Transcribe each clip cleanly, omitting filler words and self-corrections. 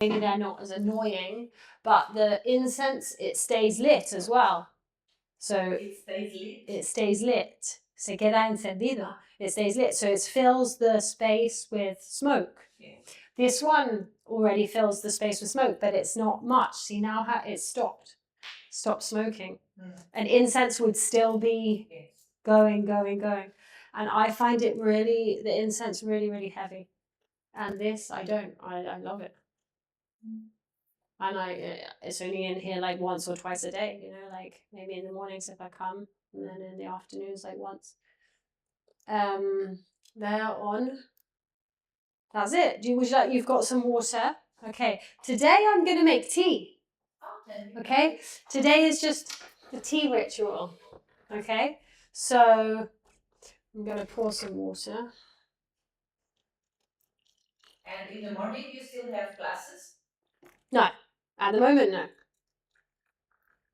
maybe they're not as annoying, but the incense, it stays lit as well. So It stays lit. It stays lit. Se queda encendido. It stays lit. So it fills the space with smoke. Yes. This one already fills the space with smoke, but it's not much. See now how it's stopped. Stop smoking. And incense would still be going. And I find it really, the incense really heavy. And this, I don't. I love it. And it's only in here like once or twice a day, you know, like maybe in the mornings if I come, and then in the afternoons like once. They're on. That's it. Would you like? You've got some water. Okay. Today I'm gonna make tea. Okay. Today is just the tea ritual. Okay. So I'm gonna pour some water. And in the morning you still have classes? No, at the moment, no.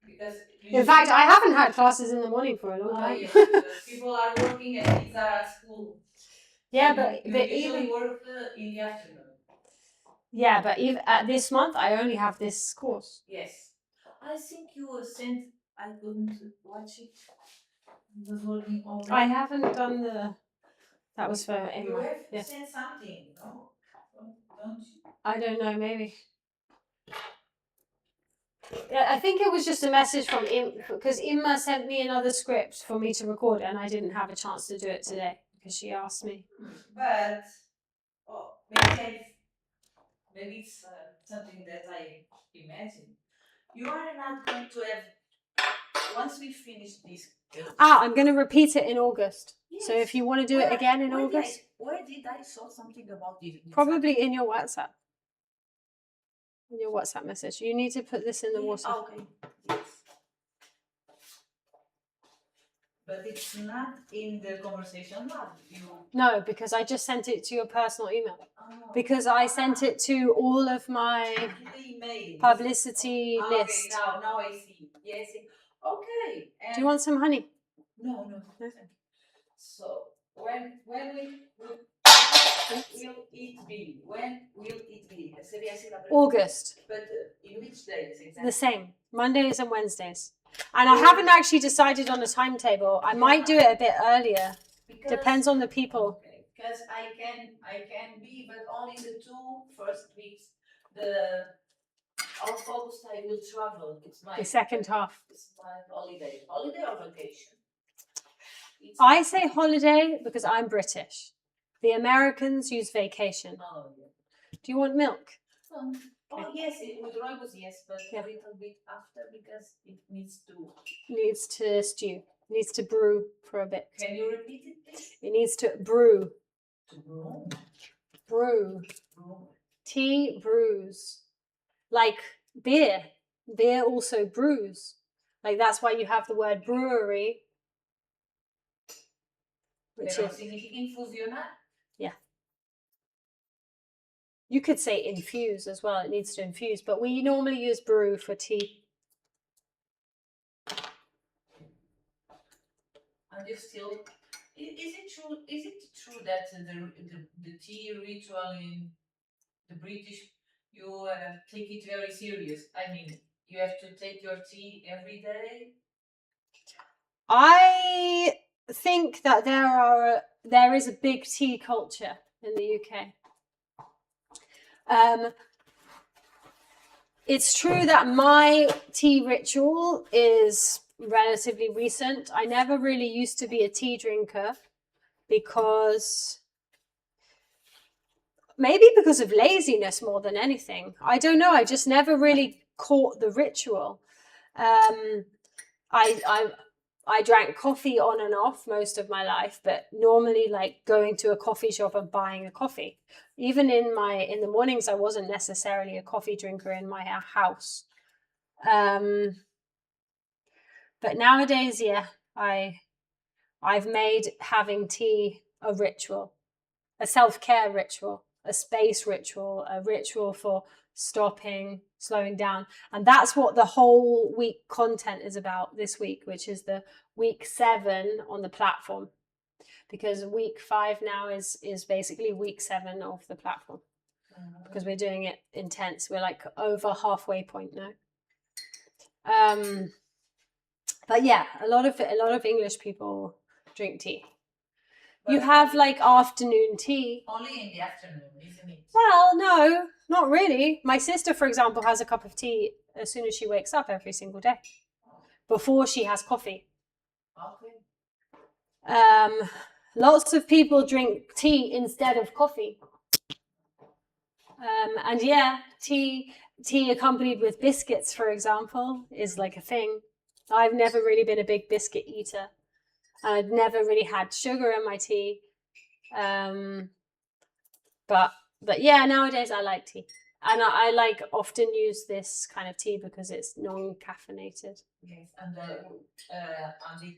Because in fact, I haven't had classes in the morning for a long time. Yes, people are working and kids are at school. Yeah, so but you even usually work in the afternoon. Yeah, but even this month I only have this course. Yes, I think you sent. I couldn't watch it. It was working already. I haven't done the. That was for Emma. You have sent something, no? Don't you? I don't know, maybe. Yeah, I think it was just a message from because Imma sent me another script for me to record, and I didn't have a chance to do it today because she asked me. But maybe it's something that I imagine. You are not going to have once we finish this. I'm going to repeat it in August. Yes. So if you want to do it again in August, where did I saw something about this? probably in your WhatsApp. In your WhatsApp message. You need to put this in the water. Okay. Yes. But it's not in the conversation lab. No, because I just sent it to your personal email. Because I sent it to all of my publicity list. Now I see. Yes. Okay. And do you want some honey? No. So when will it be? When will it be? August. But in which days exactly? The same. Mondays and Wednesdays. And I haven't actually decided on a timetable. I might do it a bit earlier. Depends on the people. Okay. Because I can be, but only the 2 first weeks. Of August I will travel. It's my the second half. It's my holiday. Holiday or vacation? I say holiday because I'm British. The Americans use vacation. Oh, yeah. Do you want milk? Oh yes, with rooibos, yes, but a little bit after because it needs to stew. Needs to brew for a bit. Can you repeat it, please? It needs to brew. To brew? Brew. Tea brews. Like beer. Beer also brews. Like that's why you have the word brewery. Pero significa infusionar? Yeah. You could say infuse as well. It needs to infuse, but we normally use brew for tea. And you still, is it true that the tea ritual in the British, you take it very serious? I mean, you have to take your tea every day? I think that there is a big tea culture in the UK. It's true that my tea ritual is relatively recent. I never really used to be a tea drinker because of laziness more than anything. I don't know. I just never really caught the ritual. I drank coffee on and off most of my life, but normally like going to a coffee shop and buying a coffee. Even in the mornings, I wasn't necessarily a coffee drinker in my house. But nowadays, yeah, I've made having tea a ritual, a self-care ritual, a space ritual, a ritual for stopping, slowing down. And that's what the whole week content is about this week, which is the week 7 on the platform. Because week 5 now is basically week 7 of the platform. because we're doing it intense. We're like over halfway point now. But yeah, a lot of English people drink tea. You have like afternoon tea. Only in the afternoon, isn't it? Well, no, not really. My sister, for example, has a cup of tea as soon as she wakes up every single day, before she has coffee. Okay. Lots of people drink tea instead of coffee. And yeah, tea accompanied with biscuits, for example, is like a thing. I've never really been a big biscuit eater. I've never really had sugar in my tea. But yeah, nowadays I like tea. And I like often use this kind of tea because it's non-caffeinated. Yes, and it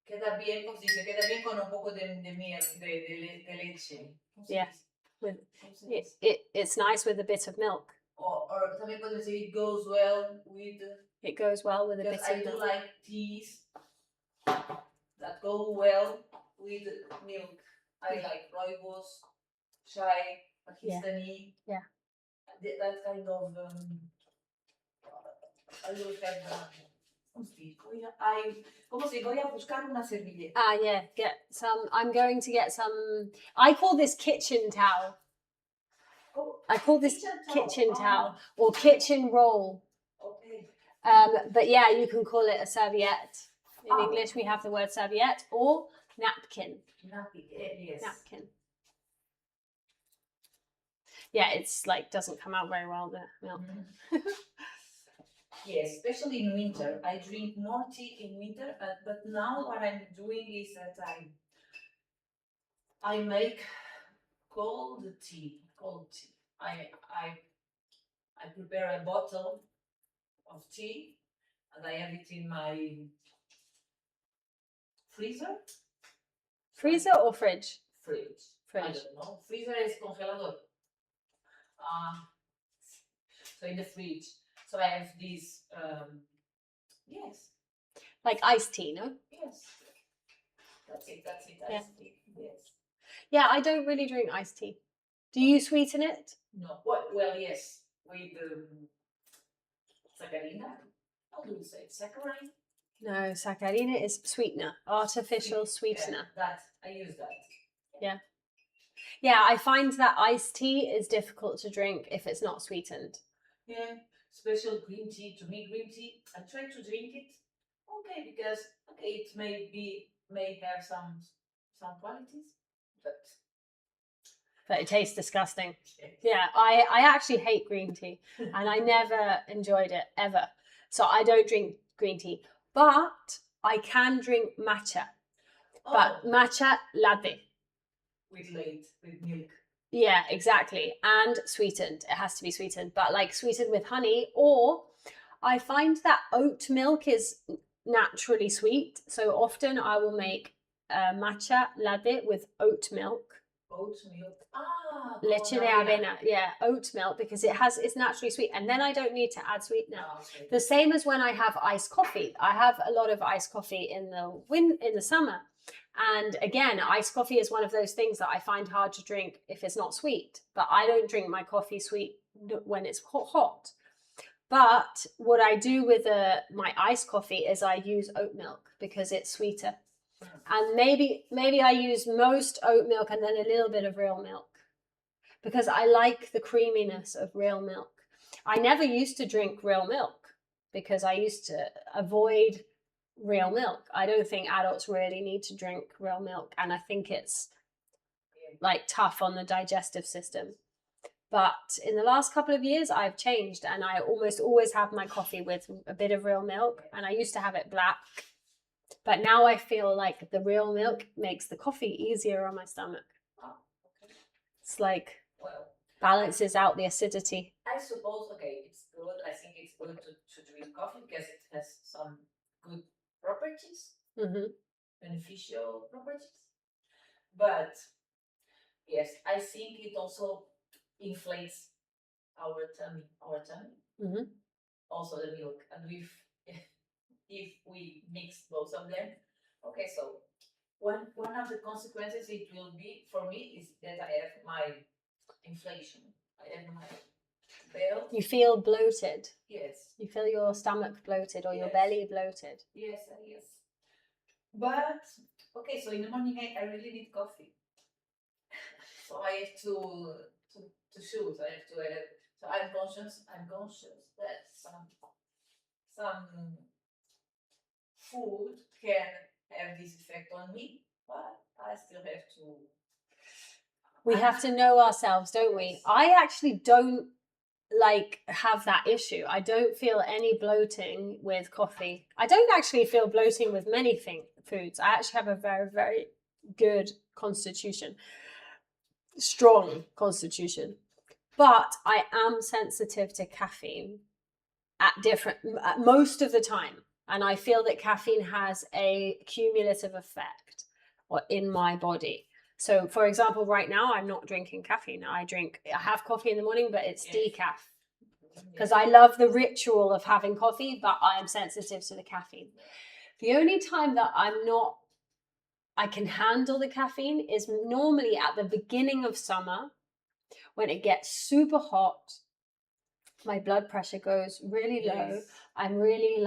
queda bien, como se dice, queda bien con un poco de miel, de leche. Yeah. It's nice with a bit of milk. Or también puedo decir it goes well with. It goes well with a bit of milk. I do like teas that go well with milk. I like rooibos, chai, pakistani. Yeah. That kind of. I will have. Voy a buscar una servilleta. Yeah, get some. I'm going to get some. I call this kitchen towel. I call this kitchen towel or kitchen roll. Okay. But yeah, you can call it a serviette. In English, we have the word serviette or napkin. Yes. Napkin. Yeah, it's like doesn't come out very well, the milk. Yes, especially in winter. I drink more tea in winter, but now what I'm doing is that I make cold tea. I prepare a bottle of tea and I have it in my freezer. Freezer or fridge? Fridge. I don't know. Freezer is congelador. So in the fridge. So I have this, yes. Like iced tea, no? Yes. That's it, Yeah. Iced tea, yes. Yeah, I don't really drink iced tea. Do you sweeten it? No, well, yes, with saccharina. How do you say it? Saccharine? No, saccharina is sweetener, artificial sweetener. Yeah, that, I use that. Yeah. Yeah, I find that iced tea is difficult to drink if it's not sweetened. Yeah, special green tea. To me, green tea, I try to drink it. Okay, because it may have some qualities, but it tastes disgusting. Yeah, I actually hate green tea and I never enjoyed it ever. So I don't drink green tea, but I can drink matcha. But matcha latte. With milk. Yeah, exactly. And sweetened. It has to be sweetened, but like sweetened with honey. Or I find that oat milk is naturally sweet. So often I will make matcha latte with oat milk. Oat milk. Leche de avena. Yeah, oat milk, because it's naturally sweet. And then I don't need to add sweetener. Okay. The same as when I have iced coffee. I have a lot of iced coffee in the summer. And again, iced coffee is one of those things that I find hard to drink if it's not sweet. But I don't drink my coffee sweet when it's hot. But what I do with my iced coffee is I use oat milk because it's sweeter. And maybe I use most oat milk and then a little bit of real milk because I like the creaminess of real milk. I never used to drink real milk because I used to avoid real milk. I don't think adults really need to drink real milk, and I think it's like tough on the digestive system. But in the last couple of years I've changed and I almost always have my coffee with a bit of real milk, and I used to have it black, but now I feel like the real milk makes the coffee easier on my stomach. It's like balances out the acidity. I suppose it's good. I think it's good to drink coffee because it has some good properties, beneficial properties. But yes, I think it also inflates our tummy. Also the milk, and if we mix both of them, so one of the consequences it will be for me is that I have inflation. I have my belt. You feel bloated. Yes. You feel your stomach bloated or your Yes. belly bloated. Yes. But okay, so in the morning I really need coffee. So I have to choose. I have to have. So I'm conscious that some food can have this effect on me, but I still have to. We have to know ourselves, don't we? I actually don't have that issue. I don't feel any bloating with coffee. I don't actually feel bloating with many foods. I actually have a very, very good constitution, strong constitution. But I am sensitive to caffeine at most of the time. And I feel that caffeine has a cumulative effect in my body. So, for example, right now I'm not drinking caffeine. I have coffee in the morning, but it's decaf. Because I love the ritual of having coffee, but I am sensitive to the caffeine. The only time that I can handle the caffeine is normally at the beginning of summer when it gets super hot. My blood pressure goes really low. I'm really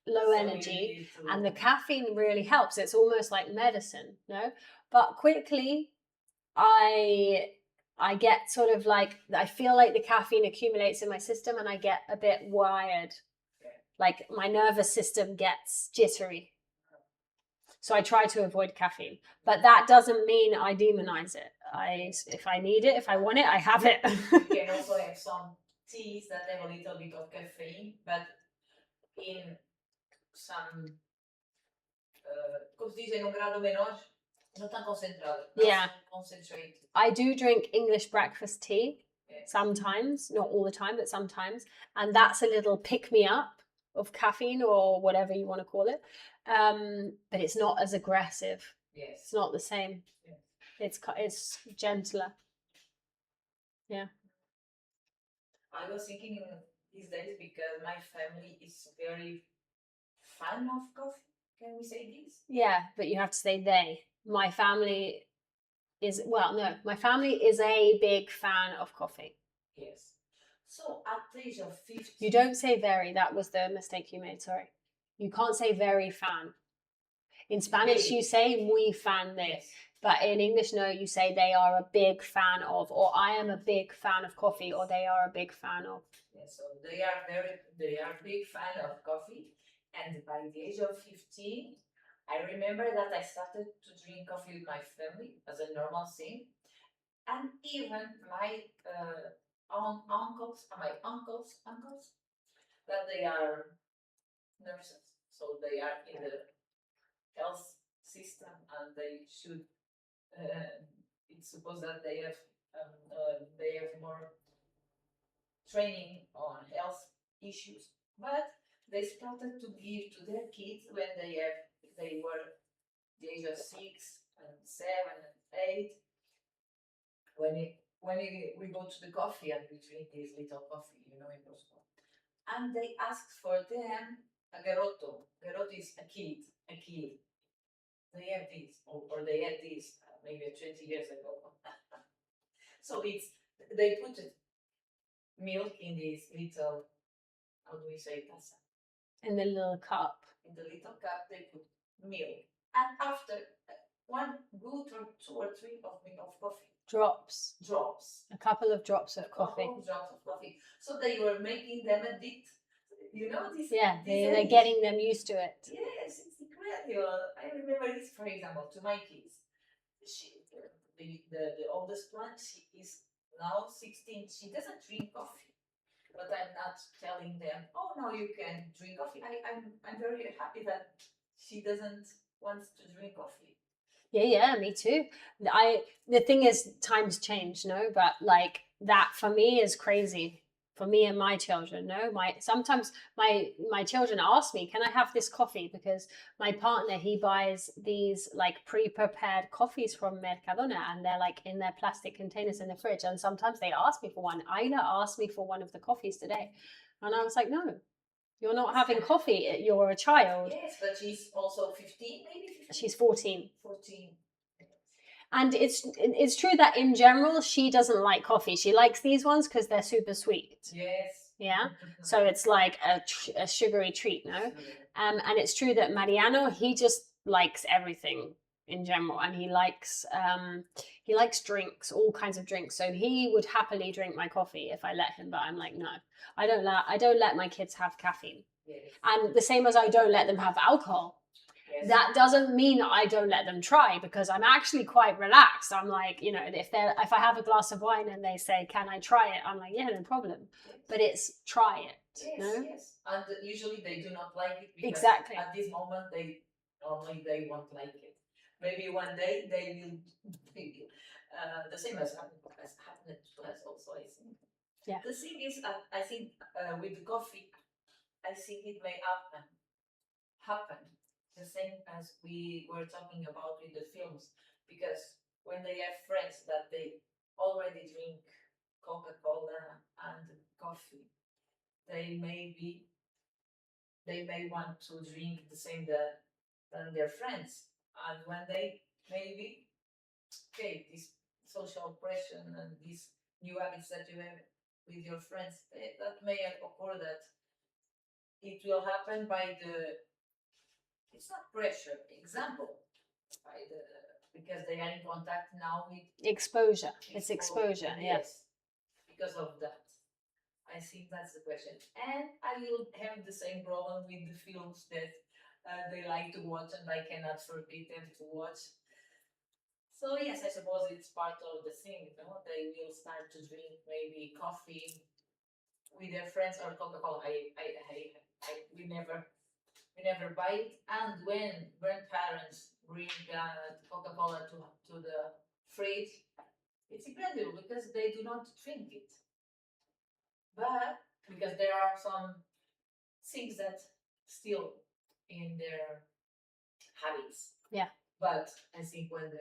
low energy, and the caffeine really helps. It's almost like medicine, no? But quickly, I get sort of I feel like the caffeine accumulates in my system, and I get a bit wired. Like my nervous system gets jittery. So I try to avoid caffeine, but that doesn't mean I demonize it. If I need it, if I want it, I have it. You can also have some teas that have a little bit of caffeine, but in some como se diz, em grado menor, não tão concentrado. Yeah. Concentrate. I do drink English breakfast tea sometimes, not all the time, but sometimes, and that's a little pick me up of caffeine or whatever you want to call it. But it's not as aggressive. Yes. It's not the same. Yes. It's gentler. Yeah. I was thinking these days because my family is very fan of coffee. Can we say this? Yeah, but you have to say they. My family is a big fan of coffee. Yes. So at the age of 50. You don't say very. That was the mistake you made. Sorry. You can't say very fan. In Spanish, you say muy fan de. Yes. But in English, no, you say they are a big fan of, or I am a big fan of coffee, or they are a big fan of. Yes, so they are big fan of coffee. And by the age of 15, I remember that I started to drink coffee with my family as a normal thing. And even my uncles, that they are nurses, so they are in the health system, and they should. It's supposed that they have more training on health issues, but they started to give to their kids when they were the age of 6 and 7 and 8. When we go to the coffee and we drink this little coffee, in Moscow, and they asked for them a garoto. Garoto is a kid. They have this, or they had this maybe 20 years ago. So they put milk in this little, how do we say, taza? In the little cup. In the little cup, they put milk. And after 1 good or 2 or 3 of coffee. Drops. A couple of drops of coffee. So they were making them addict. This. Yeah, they're getting them used to it. Yes, it's incredible. I remember this, for example, to my kids. The oldest one, she is now 16. She doesn't drink coffee, but I'm not telling them, oh no, you can drink coffee. I'm very happy that she doesn't want to drink coffee. Yeah, me too. The thing is, times change, no? But that for me is crazy. For me and my children, no? Sometimes my children ask me, can I have this coffee? Because my partner, he buys these pre-prepared coffees from Mercadona, and they're in their plastic containers in the fridge. And sometimes they ask me for one. Ina asked me for one of the coffees today. And I was like, no, you're not having coffee. You're a child. Yes, but she's also 15, maybe 15. She's 14. 14. And it's true that in general she doesn't like coffee. She likes these ones because they're super sweet. Yes. Yeah. So it's like a sugary treat, no? And it's true that Mariano, he just likes everything in general, and he likes drinks, all kinds of drinks. So he would happily drink my coffee if I let him, but I'm like, no, I don't let my kids have caffeine. Yes. And the same as I don't let them have alcohol. Yes. That doesn't mean I don't let them try, because I'm actually quite relaxed. I'm like, you know, if I have a glass of wine and they say, can I try it? I'm like, yeah, no problem. Yes. But it's try it. Yes, no? yes. And usually they do not like it because Exactly. at this moment they won't like it. Maybe one day they will think the same as happened to us also, I think. Yeah. The thing is, I think with the coffee, I think it may happen the same as we were talking about with the films, because when they have friends that they already drink Coca-Cola and coffee, they may want to drink the same than their friends, and when they maybe this social pressure and these new habits that you have with your friends, that may occur that it will happen by the, it's not pressure, example, by the, because they are in contact now with exposure. It's exposure. Yes, because of that. I think that's the question. And I will have the same problem with the films that they like to watch and I cannot forbid them to watch. So yes, I suppose it's part of the thing. You know? They will start to drink maybe coffee with their friends or Coca-Cola. We never buy it. And when grandparents bring Coca-Cola to the fridge, it's incredible because they do not drink it. But because there are some things that still in their habits. Yeah. But I think when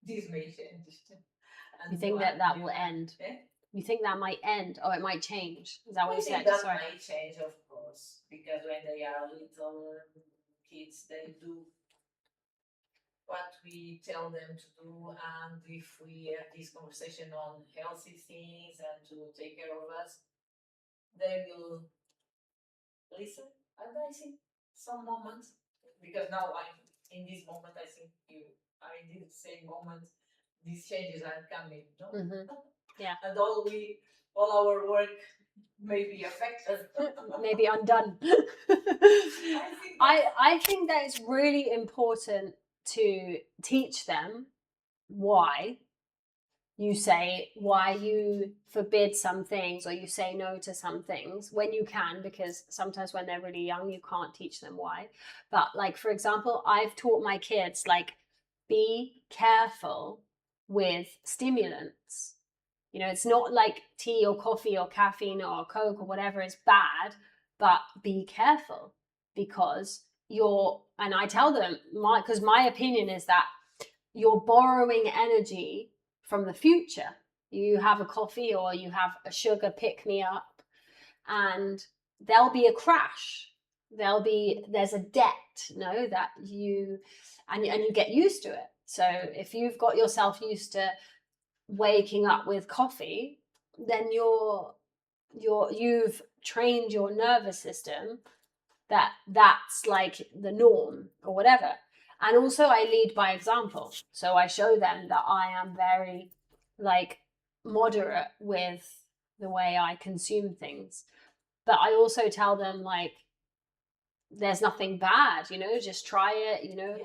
this may change. You think that will end? You think that might end, or it might change? Is that what you said? That might change, of course, because when they are little kids, they do what we tell them to do, and if we have this conversation on healthy things and to take care of us, they will listen. And I think some moments, because now I'm in this moment, I think you are in the same moment, these changes are coming, no? Mm-hmm. Yeah. And all our work may be affected. Maybe undone. I think that it's really important to teach them why you forbid some things, or you say no to some things when you can, because sometimes when they're really young you can't teach them why. But like, for example, I've taught my kids, like, be careful with stimulants. You know, it's not like tea or coffee or caffeine or Coke or whatever is bad, but be careful, because and I tell them, because my opinion is that you're borrowing energy from the future. You have a coffee or you have a sugar pick me up, and there'll be a crash. There's a debt, that you get used to it. So if you've got yourself used to waking up with coffee, then you've trained your nervous system that's like the norm or whatever. And also I lead by example. So I show them that I am very, like, moderate with the way I consume things. But I also tell them, like, there's nothing bad, just try it, Yes.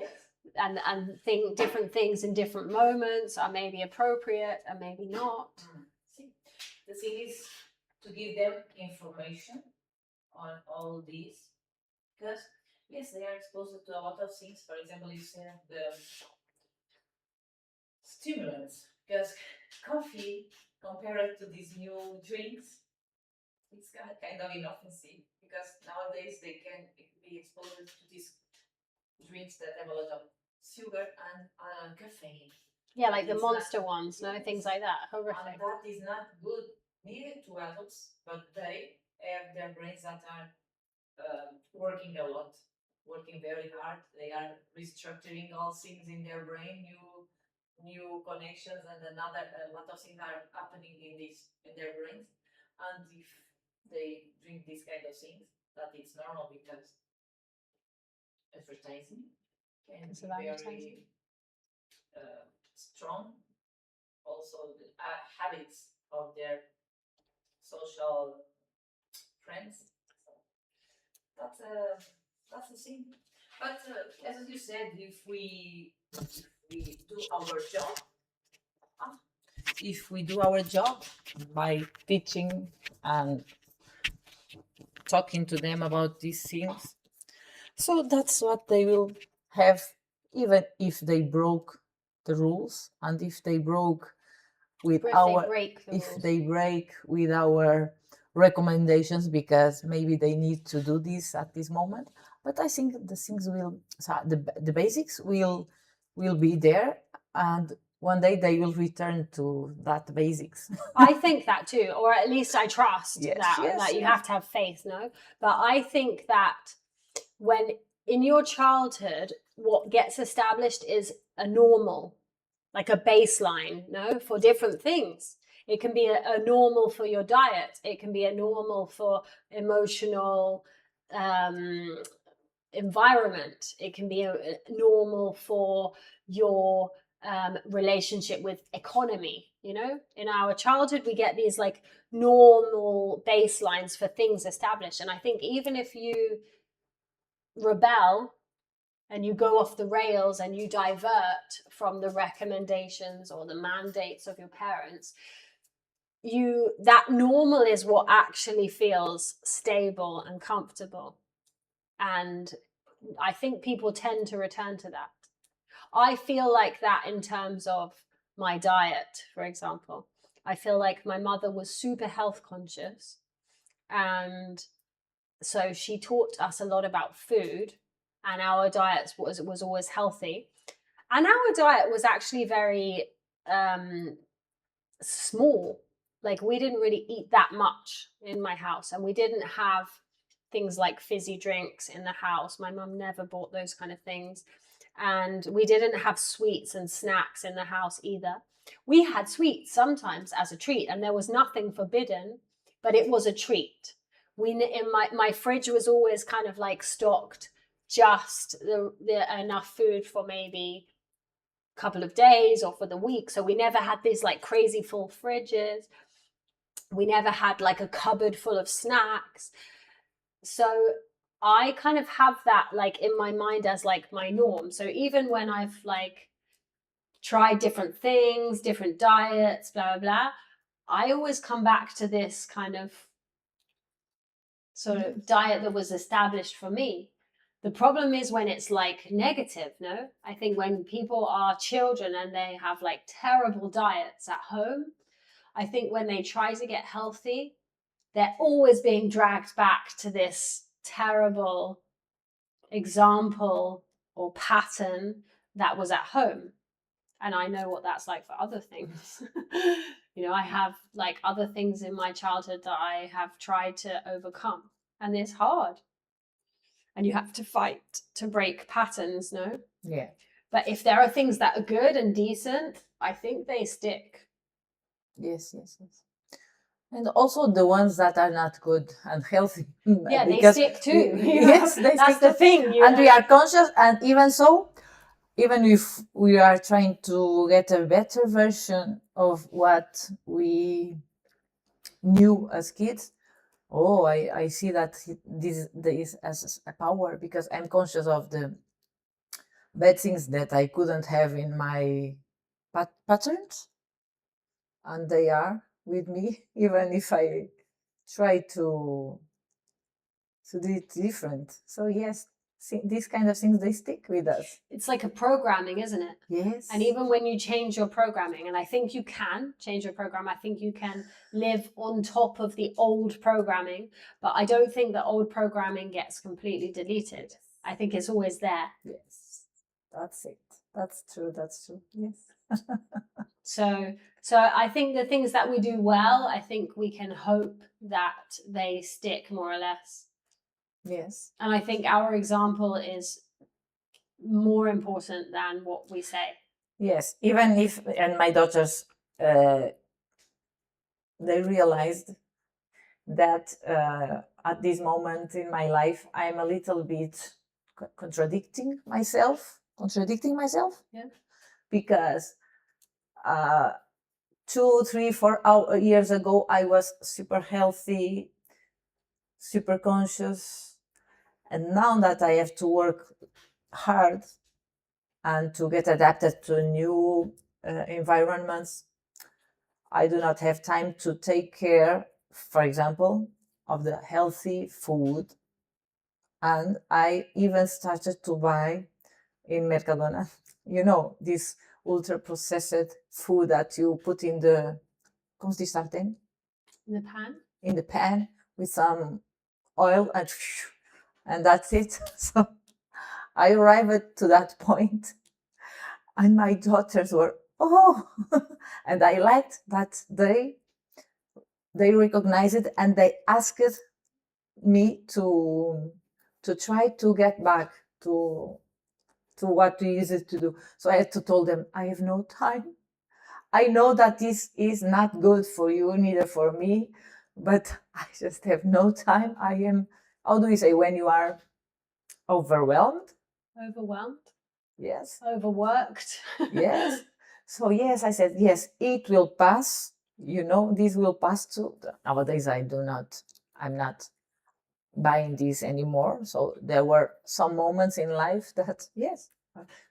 and think different things in different moments are maybe appropriate and maybe not. See, the thing is to give them information on all these, because yes, they are exposed to a lot of things. For example, you said the stimulants, because coffee compared to these new drinks, it's kind of inoffensive, because nowadays they can be exposed to these drinks that have a lot of sugar and caffeine. Yeah, like the monster ones, things like that. Horrific. And that is not good neither to adults, but they have their brains that are working a lot, working very hard. They are restructuring all things in their brain, new new connections and another a lot of things are happening in their brains. And if they drink these kind of things, that it's normal because advertising can Because be of advertising. very strong. Also, the habits of their social friends. So that's the thing. But as you said, if we do our job, by teaching and talking to them about these things, so that's what they will have, even if they broke the rules and if they broke with Or if our they break the if rules. they break with our recommendations because maybe they need to do this at this moment. But I think the things will, so the basics will be there, and one day they will return to that basics. I think that too, or at least I trust Yes, that. yes, That you yes. have to have faith, no? But I think that when in your childhood, what gets established is a normal, like a baseline, no, for different things. It can be a normal for your diet. It can be a normal for emotional environment. It can be a normal for your relationship with economy. You know, in our childhood, we get these like normal baselines for things established. And I think even if you rebel and you go off the rails and you divert from the recommendations or the mandates of your parents, that normal is what actually feels stable and comfortable. And I think people tend to return to that. I feel like that in terms of my diet, for example. I feel like my mother was super health conscious, and so she taught us a lot about food, and our diet was always healthy. And our diet was actually very small. Like, we didn't really eat that much in my house, and we didn't have things like fizzy drinks in the house. My mum never bought those kind of things. And we didn't have sweets and snacks in the house either. We had sweets sometimes as a treat, and there was nothing forbidden, but it was a treat. In my fridge was always kind of like stocked just the enough food for maybe a couple of days or for the week. So we never had these like crazy full fridges. We never had like a cupboard full of snacks. So I kind of have that like in my mind as like my norm. So even when I've like tried different things, different diets, blah, blah, blah, I always come back to this kind of sort of diet that was established for me. The problem is when it's like negative, no? I think when people are children and they have like terrible diets at home, I think when they try to get healthy, they're always being dragged back to this terrible example or pattern that was at home. And I know what that's like for other things. You know, I have like other things in my childhood that I have tried to overcome, and it's hard. And you have to fight to break patterns, no? Yeah. But if there are things that are good and decent, I think they stick. Yes, yes, yes. And also the ones that are not good and healthy. Yeah, they because stick too. yes, they That's stick the too. thing. And we are conscious, and even so, even if we are trying to get a better version of what we knew as kids, I see that this as a power, because I'm conscious of the bad things that I couldn't have in my patterns, and they are with me, even if I try to do it different. So yes, these kind of things, they stick with us. It's like a programming, isn't it? Yes. And even when you change your programming, and I think you can change your program, I think you can live on top of the old programming, but I don't think the old programming gets completely deleted. I think it's always there. Yes, that's it. That's true. That's true. Yes. So I think the things that we do well, I think we can hope that they stick more or less. Yes. And I think our example is more important than what we say. Yes, even if, and my daughters, they realized that at this moment in my life, I'm a little bit contradicting myself. Yeah. Because 2, 3, 4 years ago, I was super healthy, super conscious. And now that I have to work hard and to get adapted to new environments, I do not have time to take care, for example, of the healthy food. And I even started to buy in Mercadona, this ultra processed food that you put in the, ¿cómo se dice sartén? In the pan. In the pan with some oil and that's it. So I arrived to that point and my daughters were, oh, and I liked that they recognized it and they asked me to try to get back to what we used to do. So I had to tell them, I have no time. I know that this is not good for you, neither for me, but I just have no time. I am, how do you say, when you are overwhelmed? Overwhelmed. Yes. Overworked. Yes. So yes, I said, yes, it will pass. This will pass too. Nowadays, I'm not buying this anymore. So there were some moments in life that, yes.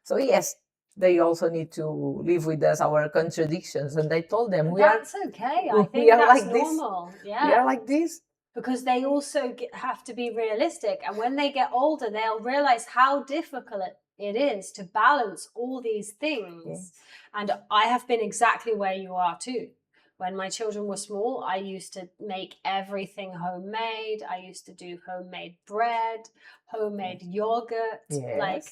So yes, they also need to live with us, our contradictions. And I told them, That's okay. I we think are that's like this. normal. Yeah. We are like this. Because they also have to be realistic. And when they get older, they'll realize how difficult it is to balance all these things. Yes. And I have been exactly where you are too. When my children were small, I used to make everything homemade. I used to do homemade bread, homemade yogurt, Yes. like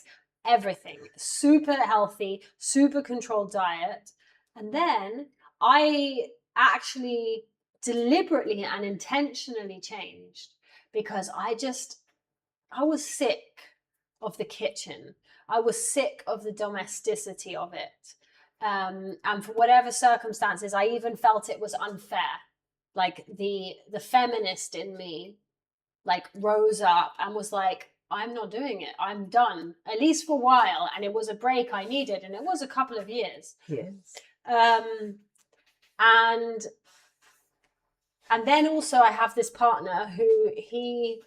everything. Super healthy, super controlled diet. And then I actually deliberately and intentionally changed because I was sick of the kitchen. I was sick of the domesticity of it. And for whatever circumstances, I even felt it was unfair. Like the feminist in me, like rose up and was like, I'm not doing it. I'm done, at least for a while. And it was a break I needed, and it was a couple of years. Yes. And then also I have this partner who he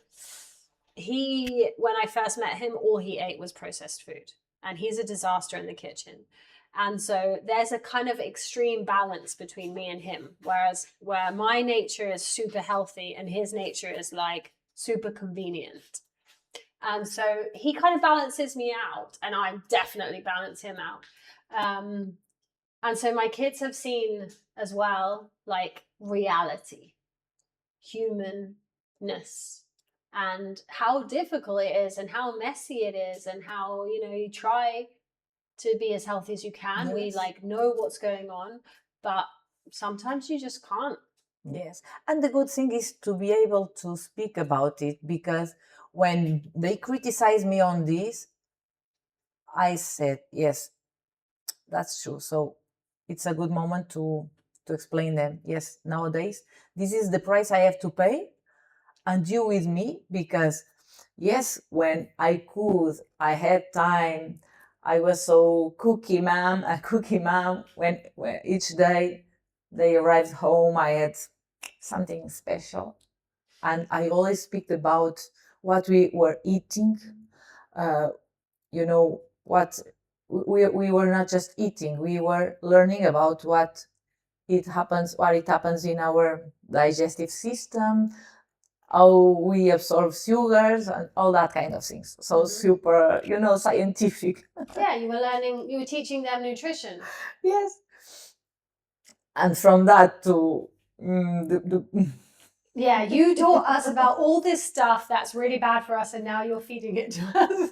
when I first met him, all he ate was processed food, and he's a disaster in the kitchen. And so there's a kind of extreme balance between me and him, where my nature is super healthy and his nature is like super convenient. And so he kind of balances me out, and I definitely balance him out. And so my kids have seen as well, like reality, humanness, and how difficult it is and how messy it is and how, you try to be as healthy as you can. Yes. We like know what's going on, but sometimes you just can't. Yes. And the good thing is to be able to speak about it, because when they criticize me on this, I said, yes, that's true. So it's a good moment to explain them. Yes, nowadays, this is the price I have to pay, and you with me, because yes, when I could, I had time. I was so cookie mom. When each day they arrived home, I had something special. And I always speak about what we were eating. What we were not just eating, we were learning about what it happens in our digestive system, how we absorb sugars and all that kind of things. So super, scientific. Yeah, you were teaching them nutrition. Yes. And from that to yeah, you taught us about all this stuff that's really bad for us, and now you're feeding it to us.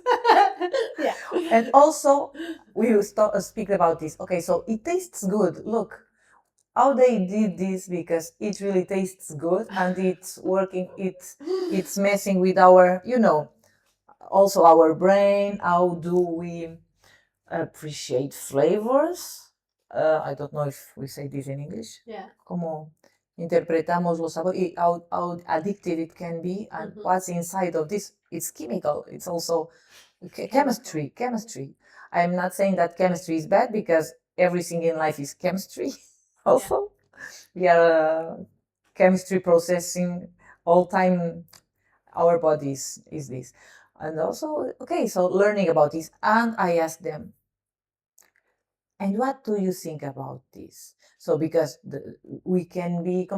Yeah. And also, we will speak about this. Okay, so it tastes good. Look how they did this, because it really tastes good and it's working. It's messing with our, also our brain. How do we appreciate flavors. I don't know if we say this in English. Yeah. Como interpretamos los sabores, how addictive it can be, and what's inside of this. It's chemical. It's also chemistry. I'm not saying that chemistry is bad, because everything in life is chemistry. Also, we are chemistry processing all time. Our bodies is this, and also so learning about this, and I asked them, and what do you think about this? So because we can be,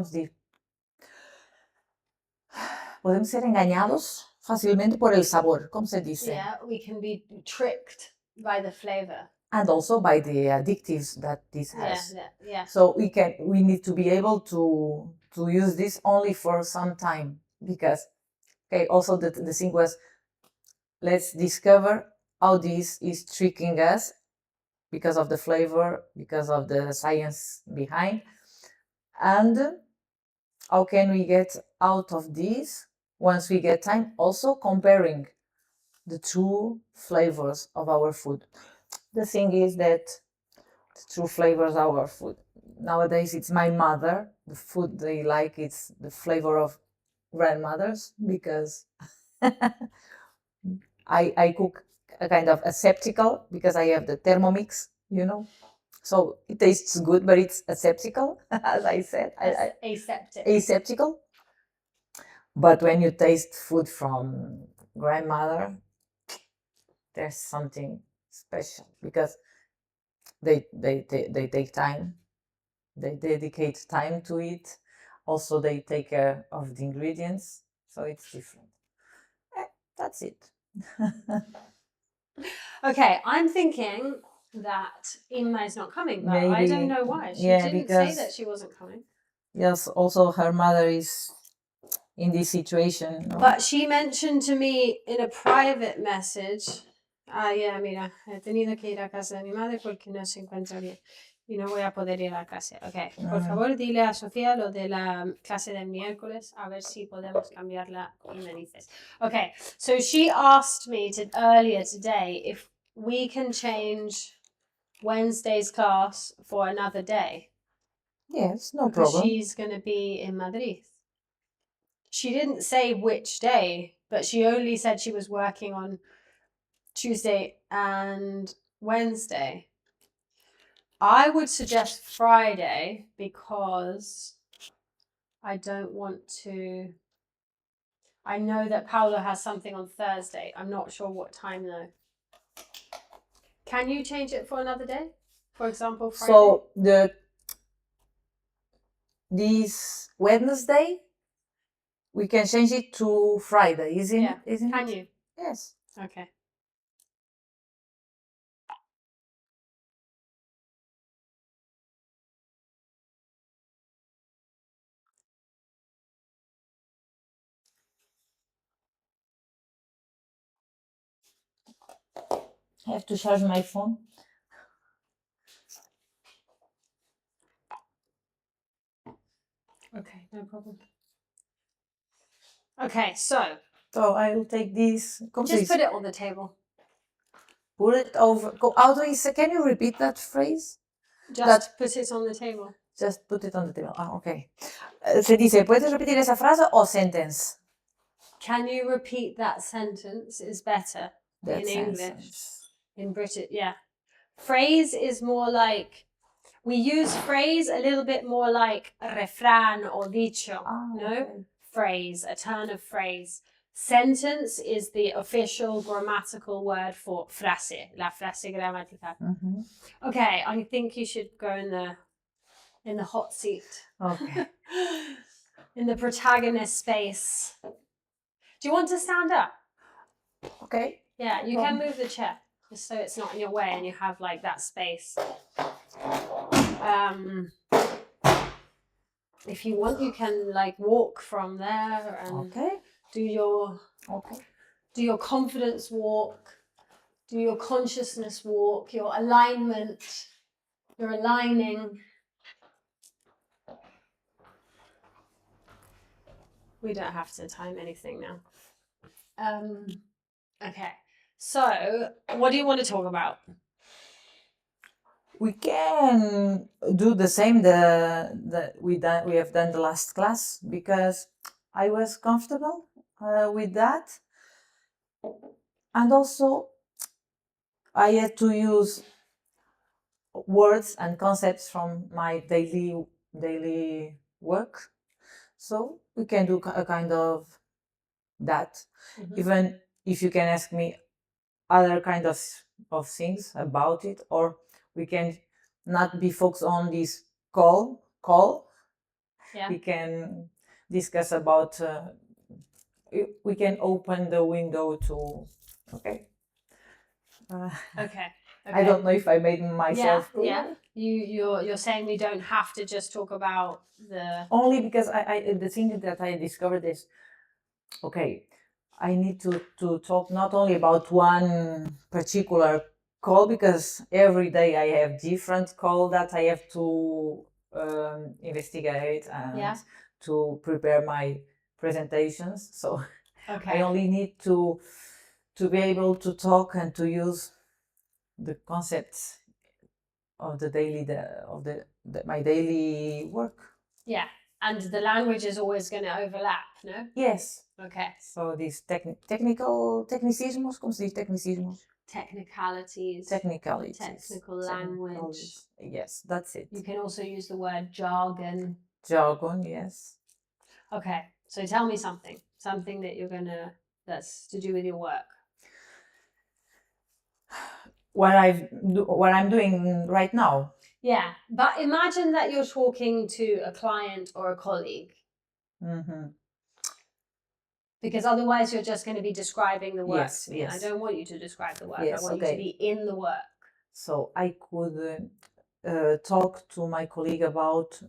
podemos ser engañados fácilmente por el sabor, ¿cómo se dice? Yeah, we can be tricked by the flavor. And also by the addictives that this has. Yeah. So we need to be able to use this only for some time, because also the thing was, let's discover how this is tricking us because of the flavor, because of the science behind, and how can we get out of this once we get time, also comparing the two flavors of our food. The thing is that the two flavors of our food, nowadays it's my mother, the food they like, it's the flavor of grandmothers, because I cook a kind of aseptical, because I have the Thermomix, so it tastes good, but it's aseptical, as I said. Aseptical. But when you taste food from grandmother, there's something special, because they take time, they dedicate time to it. Also, they take care of the ingredients, so it's different. That's it. Okay, I'm thinking that Inma is not coming, but I don't know why. She didn't say that she wasn't coming. Yes, also her mother is in this situation. No? But she mentioned to me in a private message, mira, he tenido que ir a casa de mi madre porque no se encuentra bien y no voy a poder ir a clase. Ok, por favor dile a Sofía lo de la clase del miércoles, a ver si podemos cambiarla y me dices. Okay, so she asked me earlier today if we can change Wednesday's class for another day. Yes, no because problem. she's going to be in Madrid. She didn't say which day, but she only said she was working on Tuesday and Wednesday. I would suggest Friday because I don't want to. I know that Paolo has something on Thursday. I'm not sure what time though. Can you change it for another day? For example, Friday? So this Wednesday, we can change it to Friday, isn't it? Can you? Yes. Okay. I have to charge my phone. Okay, no problem. Okay, so I'll take this. just put it on the table. Put it over. How do you say? Can you repeat that phrase? Just put it on the table. Just put it on the table. Ah, okay. Se dice, ¿puedes repetir esa frase o sentence? Can you repeat that sentence is better in English. In British, yeah. Phrase is more like, we use phrase a little bit more like refrán or dicho, no? Okay. Phrase, a turn of phrase. Sentence is the official grammatical word for frase, la frase gramatical. Mm-hmm. Okay, I think you should go in the hot seat. Okay. In the protagonist space. Do you want to stand up? Okay. Yeah, you can move the chair just so it's not in your way and you have like that space. If you want, you can like walk from there and do your confidence walk, do your consciousness walk, your alignment, your aligning. We don't have to time anything now. Okay, so what do you want to talk about? we can do the same that we have done the last class, because I was comfortable with that, and also I had to use words and concepts from my daily work, so we can do a kind of that. Mhm. Even if you can ask me other kind of things about it, or we can not be focused on this call. Yeah. We can discuss about we can open the window to okay. Okay. I don't know if I made myself clear. Yeah. You're saying we don't have to just talk about the Only because I the thing that I discovered is, okay, I need to talk not only about one particular call, because every day I have different call that I have to investigate and to prepare my presentations. So okay. I only need to be able to talk and to use the concepts of the daily my daily work. Yeah. And the language is always going to overlap, no? Yes. Okay. So these tecnicismos, como se diz tecnicismos? Technicalities. Technicalities. Technical language. Yes, that's it. You can also use the word jargon. Jargon, yes. Okay. So tell me something that that's to do with your work. What I'm doing right now. Yeah, but imagine that you're talking to a client or a colleague. Mm-hmm. Because otherwise you're just going to be describing the work Yes, to me. yes. And I don't want you to describe the work. Yes, I want okay. you to be in the work. So I could talk to my colleague about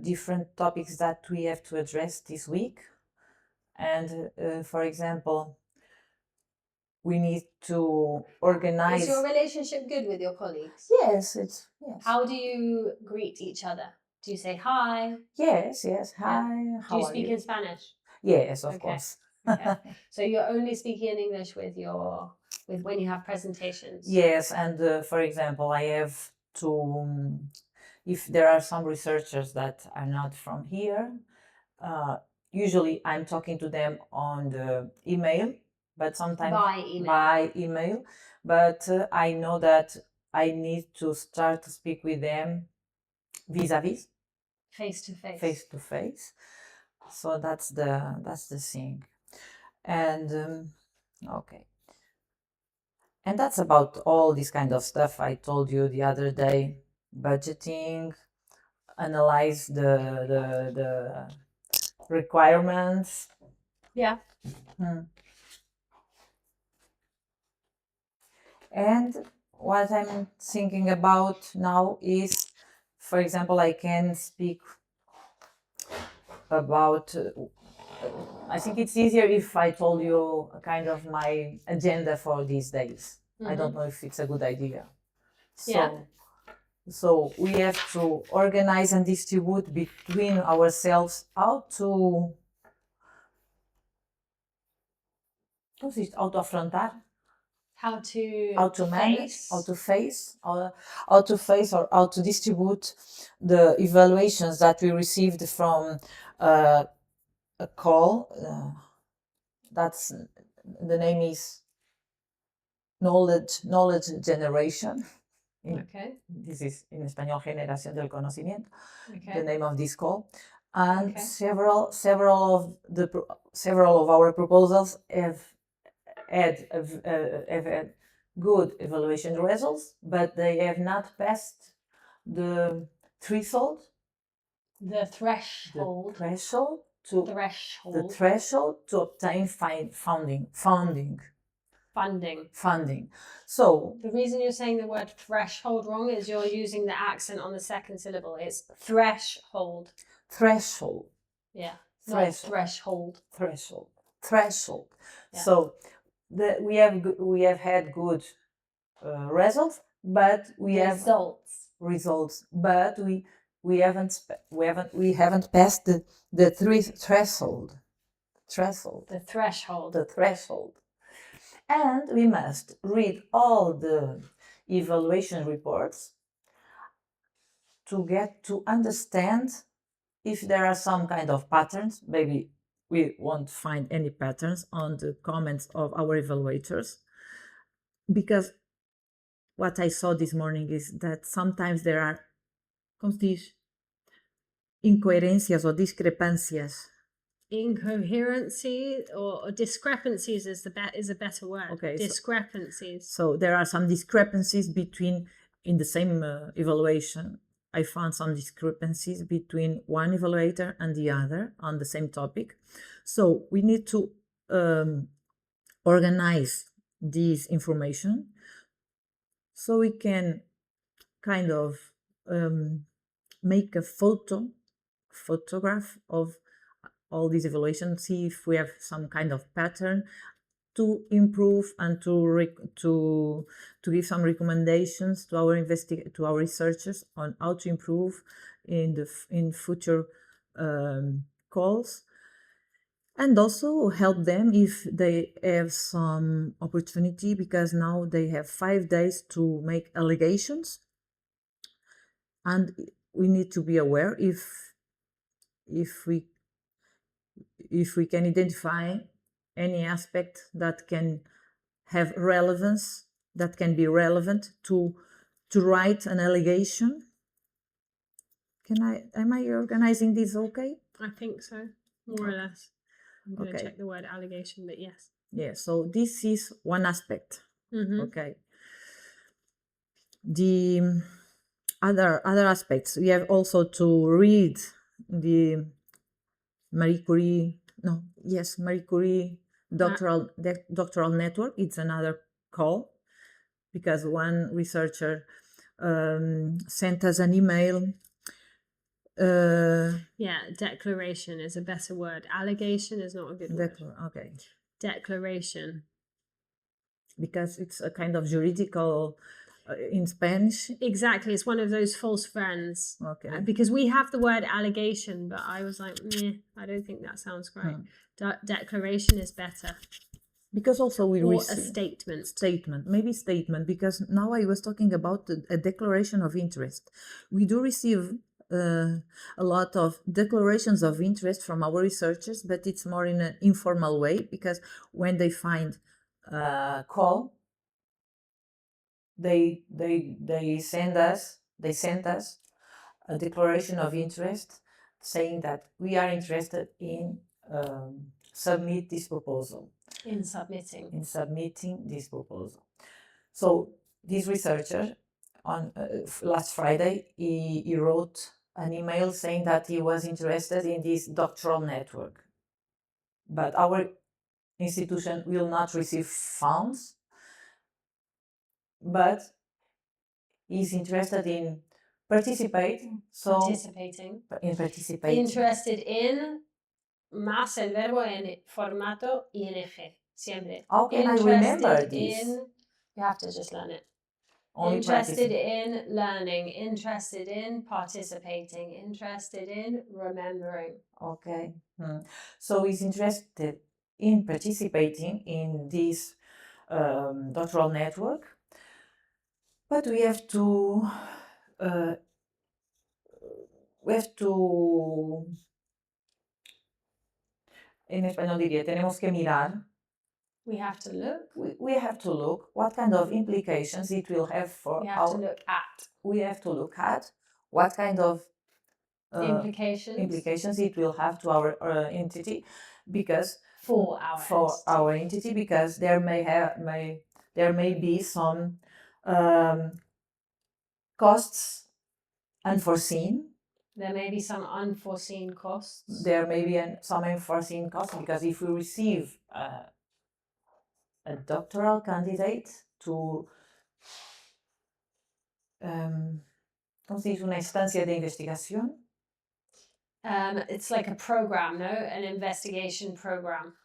different topics that we have to address this week. And for example, we need to organize. Is your relationship good with your colleagues? Yes, it's yes. How do you greet each other? Do you say hi? Yes, hi. Do How you are speak you? in Spanish? Yes, of Okay. course. Okay. So you're only speaking in English with when you have presentations? Yes, and for example, I have to, if there are some researchers that are not from here, usually I'm talking to them on the email, but sometimes by email. But I know that I need to start to speak with them vis-a-vis, face to face. So that's the thing, and okay. And that's about all this kind of stuff I told you the other day. Budgeting, analyze the requirements. Yeah. And what I'm thinking about now is, for example, I can speak about I think it's easier if I told you kind of my agenda for these days. I don't know if it's a good idea. So we have to organize and distribute between ourselves how to afrontar, how to manage, how to face or how to distribute the evaluations that we received from a call. That's the name is knowledge generation. Okay. This is in español generación del conocimiento. Okay. The name of this call, and several of our proposals have had good evaluation results, but they have not passed the threshold. The threshold. The threshold to obtain funding. So the reason you're saying the word threshold wrong is you're using the accent on the second syllable. It's threshold. Yeah. Threshold. Yeah. So we have had good results, but we have results, but we haven't passed the threshold. The threshold. And we must read all the evaluation reports to get to understand if there are some kind of patterns. Maybe we won't find any patterns on the comments of our evaluators, because what I saw this morning is that sometimes there are, como se diz, incoherências or discrepâncias. Incoherency or discrepancies is a better word. Okay, discrepancies. So there are some discrepancies between, in the same evaluation, I found some discrepancies between one evaluator and the other on the same topic. So we need to organize this information so we can kind of make a photograph of all these evaluations, see if we have some kind of pattern to improve and to give some recommendations to our researchers on how to improve in future calls, and also help them if they have some opportunity, because now they have 5 days to make allegations, and we need to be aware if we can identify any aspect that can have relevance, that can be relevant to write an allegation. Am I organizing this okay? I think so, more or less. I'm going to Okay. check the word allegation, but yes. Yeah, so this is one aspect. Okay. The other aspects, we have also to read the Marie Curie doctoral network. It's another call, because one researcher sent us an email. Declaration is a better word. Allegation is not a good word. Okay. Declaration. Because it's a kind of juridical in Spanish. Exactly, it's one of those false friends. Okay. Because we have the word allegation, but I was like, I don't think that sounds great. Declaration is better. Because also we receive a statement. Maybe statement, because now I was talking about a declaration of interest. We do receive a lot of declarations of interest from our researchers, but it's more in an informal way, because when they find a call, they send us a declaration of interest saying that we are interested in submit this proposal. In submitting this proposal. So this researcher on last Friday, he wrote an email saying that he was interested in this doctoral network, but our institution will not receive funds, but he's interested in participating. Interested in, más el verbo en formato ing, siempre. How can I remember this? You have to just learn it. Only interested in learning, interested in participating, interested in remembering. Okay. So he's interested in participating in this doctoral network, but we have to en español diría, tenemos que mirar. We have to look. We have to look what kind of implications it will have for We have to look at. We have to look at what kind of implications it will have to our entity, because for our entity, because there may be some costs unforeseen. There may be some unforeseen costs. There may be some unforeseen costs, because if we receive a doctoral candidate to ¿cómo se dice? Una estancia de investigación. It's like a program, no? An investigation program.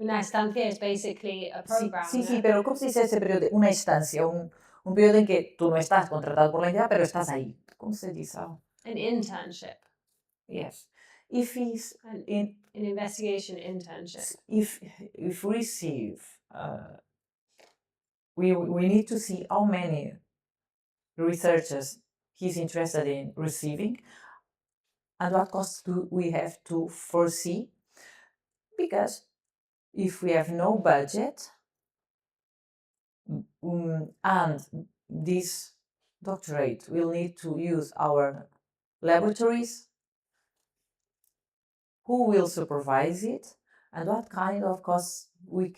Una estancia is basically a program. Sí, pero ¿cómo se dice ese periodo? Una estancia, un periodo en que tú no estás contratado por la entidad, pero estás ahí. ¿Cómo se dice? An internship. Yes. If he's an investigation internship. If we receive we need to see how many researchers he's interested in receiving and what costs do we have to foresee, because if we have no budget and this doctorate will need to use our laboratories, who will supervise it, and what kind of costs we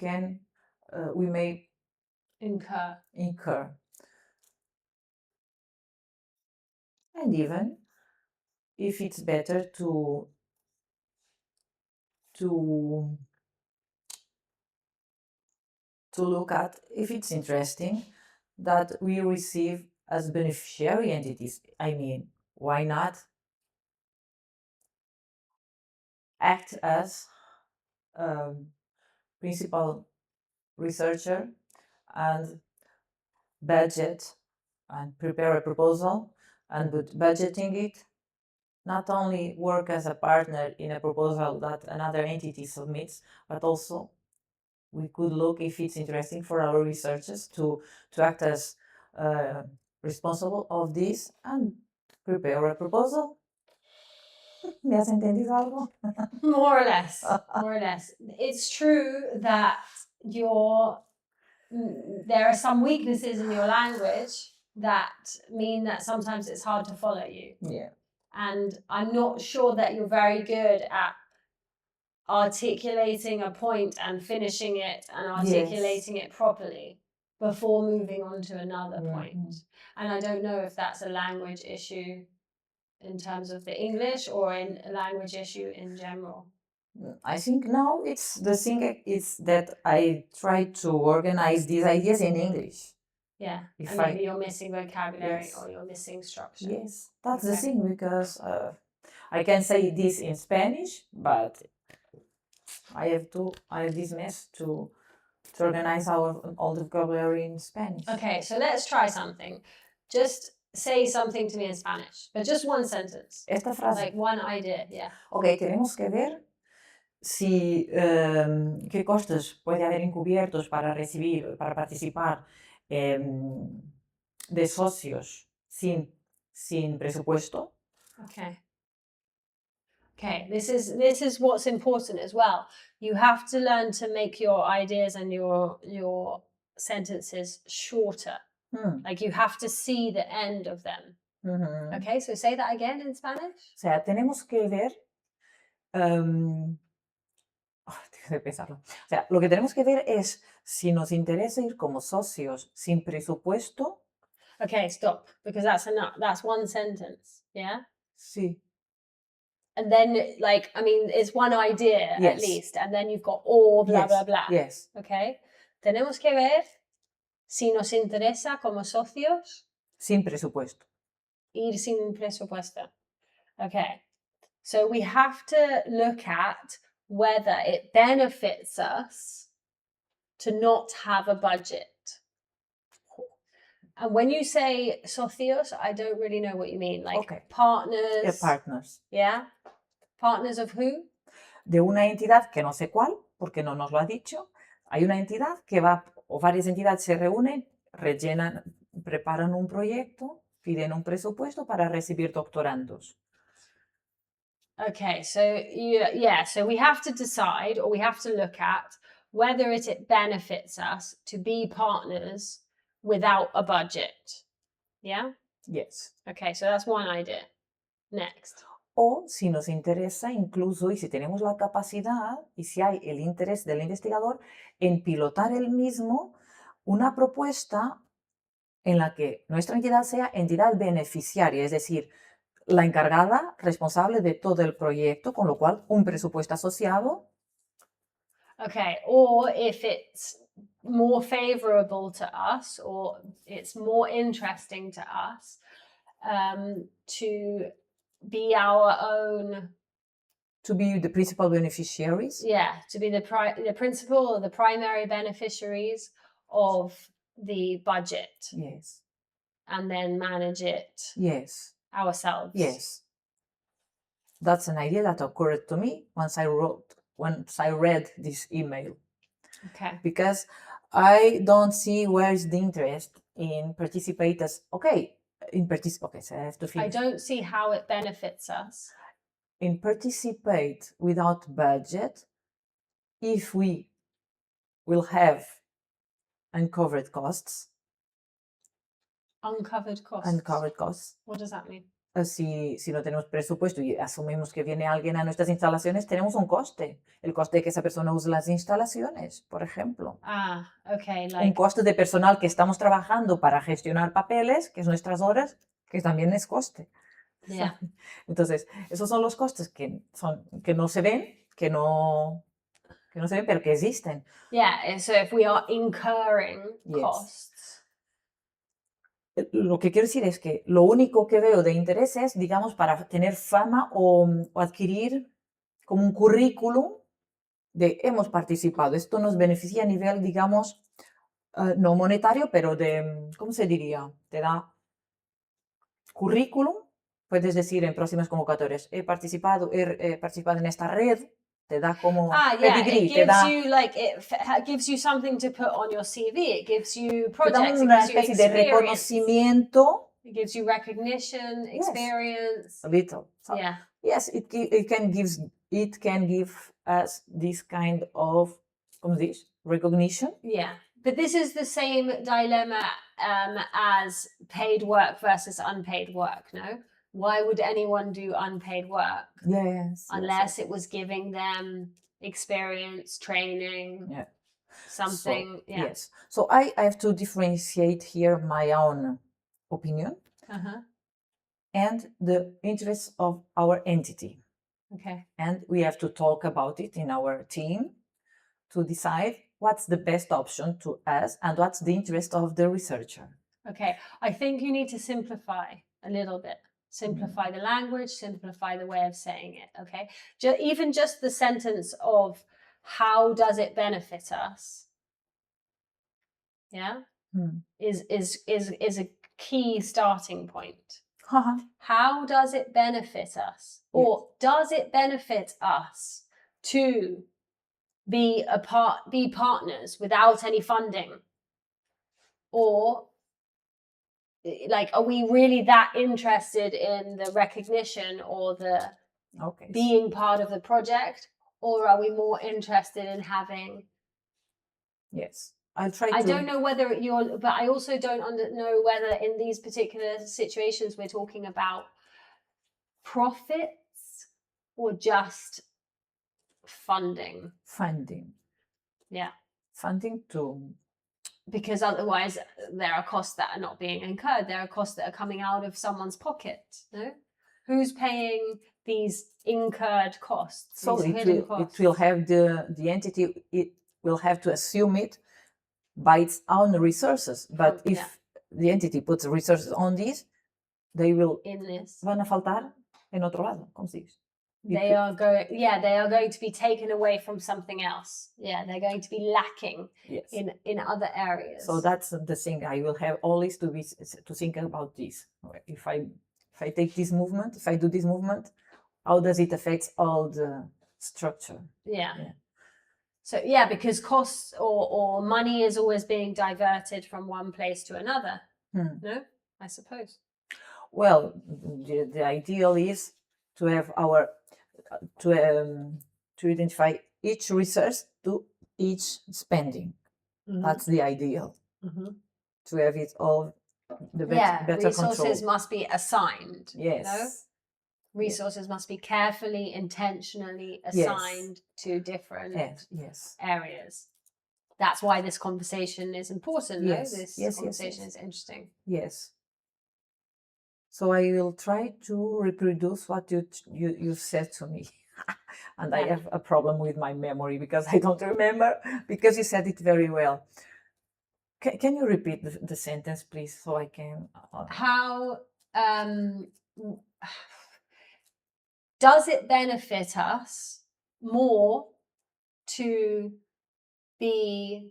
may incur. And even if it's better to look at, if it's interesting, that we receive as beneficiary entities. I mean, why not act as principal researcher and budget and prepare a proposal, and with budgeting it, not only work as a partner in a proposal that another entity submits, but also we could look if it's interesting for our researchers to act as responsible of this and prepare a proposal. ¿Me has entendido algo? More or less. More or less. It's true that there are some weaknesses in your language that mean that sometimes it's hard to follow you. Yeah. And I'm not sure that you're very good at articulating a point and finishing it and articulating it properly before moving on to another point. And I don't know if that's a language issue in terms of the English or in a language issue in general. I think now it's the thing is that I try to organize these ideas in English. Yeah, and maybe you're missing vocabulary or you're missing structure. Yes, that's the thing, because I can say this in Spanish, but I have this mess to organize all the vocabulary in Spanish. Okay, so let's try something. Just say something to me in Spanish, but just one sentence. Esta frase. Like one idea, yeah. Ok, tenemos que ver si qué costes puede haber encubiertos para participar de socios sin presupuesto. Okay. Okay, this is what's important as well. You have to learn to make your ideas and your sentences shorter. Like you have to see the end of them. Okay, so say that again in Spanish. O sea, tenemos que ver. Tengo que pensarlo. O sea, lo que tenemos que ver es si nos interesa ir como socios sin presupuesto. Okay, stop, because that's enough. That's one sentence. Yeah. Sí. And then, like, I mean, it's one idea at least, and then you've got all blah blah blah. Yes. Okay. Tenemos que ver si nos interesa como socios. Sin presupuesto. Ir sin presupuesto. Okay. So we have to look at whether it benefits us to not have a budget. And when you say socios, I don't really know what you mean. Like partners. Yeah, partners. Yeah. Partners of who? De una entidad que no sé cuál, porque no nos lo ha dicho. Hay una entidad que o varias entidades se reúnen, preparan un proyecto, piden un presupuesto para recibir doctorandos. Okay, so so we have to decide, or we have to look at whether it benefits us to be partners without a budget. Yeah? Yes. Okay, so that's one idea. Next. O si nos interesa incluso, y si tenemos la capacidad, y si hay el interés del investigador, en pilotar él mismo una propuesta en la que nuestra entidad sea entidad beneficiaria, es decir, la encargada responsable de todo el proyecto, con lo cual un presupuesto asociado. Okay, or if it's more favorable to us, or it's more interesting to us, to be our own. To be the principal beneficiaries. Yeah, to be the principal or the primary beneficiaries of the budget. Yes. And then manage it. Yes. Ourselves. Yes. That's an idea that occurred to me once I read this email. Okay. Because I don't see where is the interest in participate as okay. Okay, so I have to I finish. don't see how it benefits us. In participate without budget, if we will have uncovered costs. Uncovered costs. Uncovered costs. What does that mean? Si no tenemos presupuesto y asumimos que viene alguien a nuestras instalaciones, tenemos un coste. El coste de que esa persona use las instalaciones, por ejemplo. Ah, okay. Un Like, coste de personal que estamos trabajando para gestionar papeles, que es nuestras horas, que también es coste. yeah. Entonces, esos son los costes que no se ven, que no se ven, pero que existen. Yeah. So if we are incurring Yes. costs. Lo que quiero decir es que lo único que veo de interés es, digamos, para tener fama o adquirir como un currículum de hemos participado. Esto nos beneficia a nivel, digamos, no monetario, pero de, ¿cómo se diría? Te da currículum, puedes decir en próximas convocatorias, he participado en esta red, te da como it pedigree, te gives da, you like it gives you something to put on your CV. It gives you te da projects. It una gives you especie de experience. reconocimiento. It gives you recognition, Yes. experience. A little. So, Yeah. yes, it can give us this kind of, ¿cómo se dice? Recognition. Yeah. But this is the same dilemma as paid work versus unpaid work, no? Why would anyone do unpaid work Yes. unless it was giving them experience, training, Yeah. something? So, yeah. Yes. So I have to differentiate here my own opinion Uh-huh. and the interests of our entity. Okay. And we have to talk about it in our team to decide what's the best option to us and what's the interest of the researcher. Okay. I think you need to simplify a little bit. Simplify the language, simplify the way of saying it. Okay. Even just the sentence of how does it benefit us? Yeah. Is a key starting point. How does it benefit us? Or does it benefit us to be partners without any funding? Or like, are we really that interested in the recognition or the being part of the project? Or are we more interested in having? Yes. I'll try to. I don't know whether but I also don't know whether in these particular situations we're talking about profits or just funding. Yeah. Funding to. Because otherwise there are costs that are not being incurred. There are costs that are coming out of someone's pocket. No? Who's paying these incurred costs? So it will have the entity, it will have to assume it by its own resources. But if the entity puts resources on this, they will van a faltar en otro lado, ¿cómo se dice? They are going to be taken away from something else. Yeah, they're going to be lacking in other areas. So that's the thing. I will have always to think about this. If I take this movement, if I do this movement, how does it affect all the structure? Yeah. So because costs or money is always being diverted from one place to another. No, I suppose. Well, the ideal is to have to identify each research to each spending. That's the ideal. To have it all the better resources control. must be assigned. Yes. No? Resources must be carefully, intentionally assigned to different areas. That's why this conversation is important. Yes. No? This conversation is interesting. Yes. So I will try to reproduce what you said to me. And I have a problem with my memory because I don't remember, because you said it very well. Can you repeat the sentence, please, so I can... How does it benefit us more to be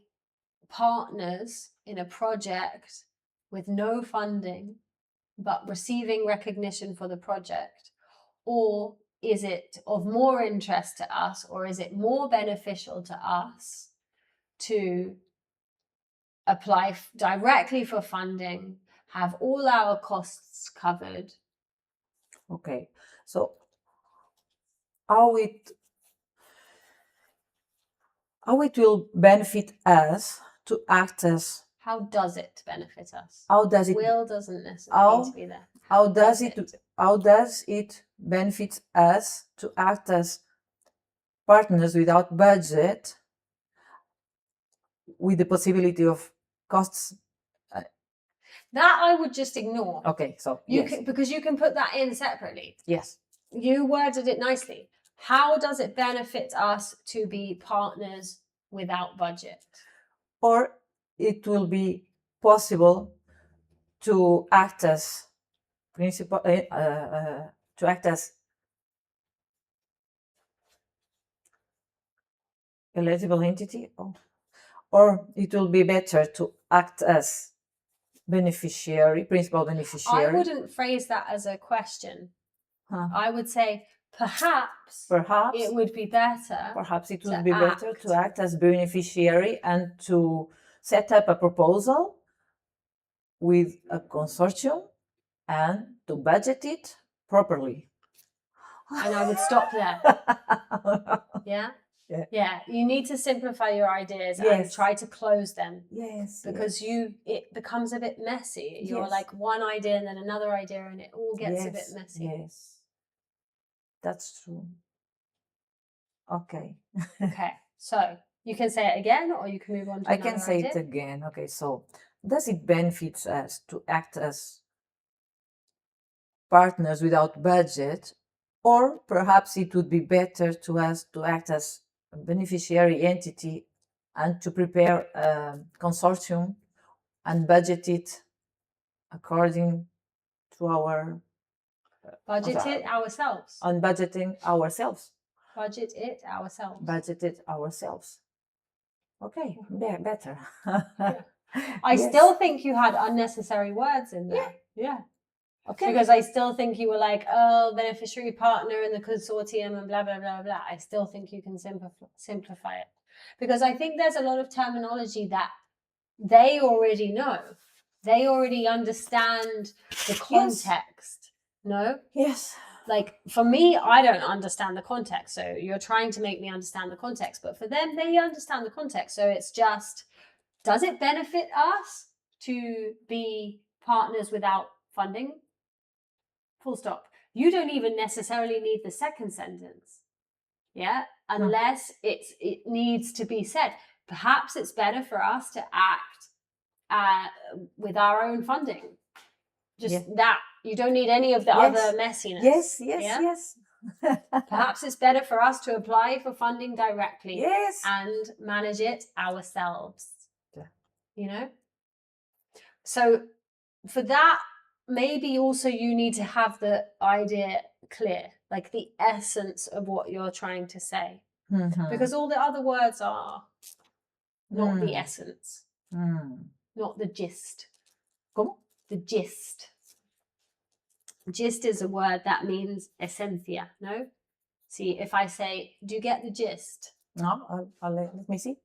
partners in a project with no funding but receiving recognition for the project? Or is it of more interest to us, or is it more beneficial to us to apply directly for funding, have all our costs covered. Okay, so how it will benefit us to act as, How does it benefit us? how does it Will doesn't necessarily need to be there. how does it benefit us to act as partners without budget, with the possibility of costs? That I would just ignore. Okay, so You can, because you can put that in separately. yes. You worded it nicely. How does it benefit us to be partners without budget? Or it will be possible to act as principal, to act as eligible entity, or it will be better to act as beneficiary, principal beneficiary. I wouldn't phrase that as a question. Huh. I would say perhaps it would be better. Perhaps it to would be better act. to act as beneficiary and to set up a proposal with a consortium and to budget it properly. And I would stop there. Yeah? Yeah. You need to simplify your ideas and Yes. try to close them. Yes. Because it becomes a bit messy. You're Yes. like one idea and then another idea and it all gets a bit messy. Yes. That's true. Okay. Okay. So you can say it again or you can move on to I another can say idea. it again. Okay, so does it benefit us to act as partners without budget, or perhaps it would be better to us to act as a beneficiary entity and to prepare a consortium and budget it according to our Budget it ourselves. on budgeting ourselves. Budget it ourselves. Budget it ourselves. Okay, better. I Yes. still think you had unnecessary words in there. Yeah. Okay. Because I still think you were like, oh, beneficiary partner in the consortium and blah, blah, blah, blah. I still think you can simplify it. Because I think there's a lot of terminology that they already know. They already understand the context. No? Yes. Like, for me, I don't understand the context. So you're trying to make me understand the context. But for them, they understand the context. So it's just, does it benefit us to be partners without funding? Full stop. You don't even necessarily need the second sentence. Yeah? Unless it needs to be said. Perhaps it's better for us to act with our own funding. Just that. You don't need any of the other messiness. Yes. Perhaps it's better for us to apply for funding directly Yes. and manage it ourselves. Yeah. You know? So for that, maybe also you need to have the idea clear, like the essence of what you're trying to say. Mhm. Because all the other words are not the essence, not the gist. ¿Cómo? The gist. Gist is a word that means esencia, no? See, if I say, do you get the gist? No, let me see.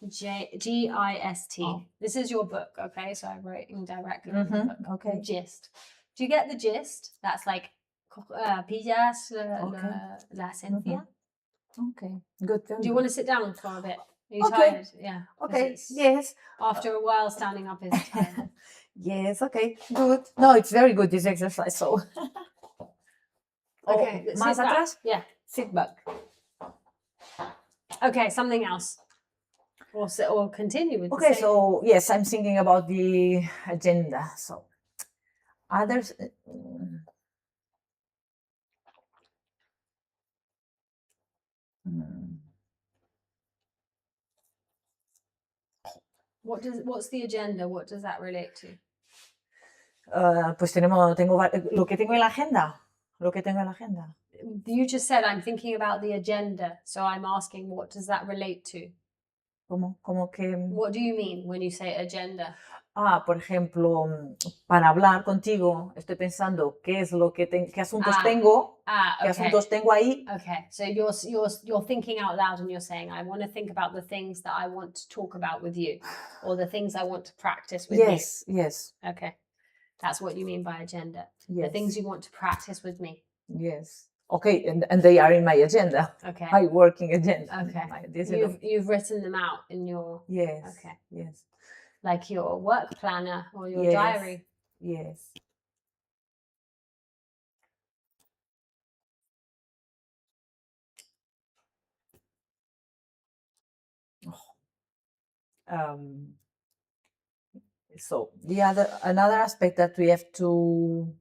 Gist. Oh. This is your book, okay? So I'm writing directly from the book. Okay. The gist. Do you get the gist? That's like, pillas la esencia? Okay, good. Do you want to sit down for a bit? Are you Okay. tired? Yeah. 'cause Okay, it's- yes. After a while, standing up is tired. Yes, okay, good. No, it's very good, this exercise, so. Okay, sit Más back. atrás? Yeah. Sit back. Okay, something else. Or continue with the Okay, same. so yes, I'm thinking about the agenda. So others. What's the agenda? What does that relate to? Pues tengo lo que tengo en la agenda. Lo que tengo en la agenda. You just said I'm thinking about the agenda, so I'm asking what does that relate to? Como que... What do you mean when you say agenda? por ejemplo, para hablar contigo, estoy pensando qué es lo que qué asuntos tengo, qué Okay. asuntos tengo ahí. Okay, so you're thinking out loud and you're saying, I want to think about the things that I want to talk about with you, or the things I want to practice with Yes. you. Okay, that's what you mean by agenda. The things you want to practice with me. Yes. Okay, and they are in my agenda. Okay. My working agenda. Okay. You've written them out in your Yes. Okay. Yes. Like your work planner or your Yes. diary. Yes. So another aspect that we have to,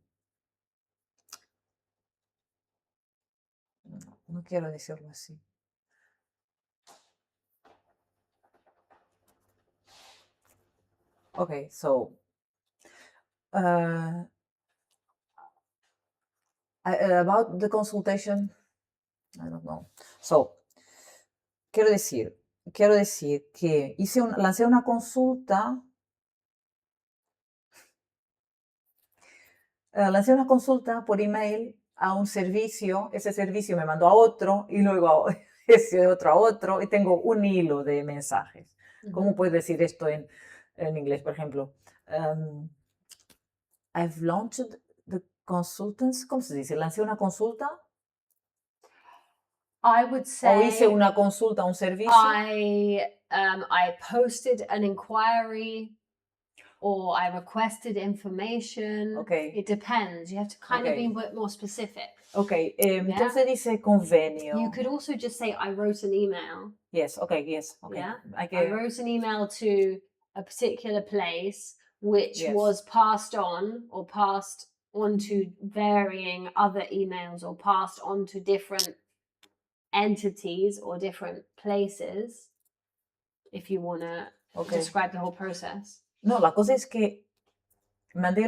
no quiero decirlo así. Okay, so about the consultation, I don't know. So, quiero decir que lancé una consulta. Lancé una consulta por email a un servicio, ese servicio me mandó a otro y luego ese otro a otro y tengo un hilo de mensajes. ¿Cómo puedes decir esto en inglés, por ejemplo? I've launched the consultants. ¿Cómo se dice? ¿Lancé una consulta? I would say ¿O hice una consulta a un servicio? I posted an inquiry, or I requested information. Okay. It depends. You have to kind of be a bit more specific. Okay, entonces dice convenio. You could also just say, I wrote an email. Yes, okay. Yeah? I wrote an email to a particular place, which was passed on to varying other emails, or passed on to different entities or different places, if you want to describe the whole process. No, la cosa es que mandé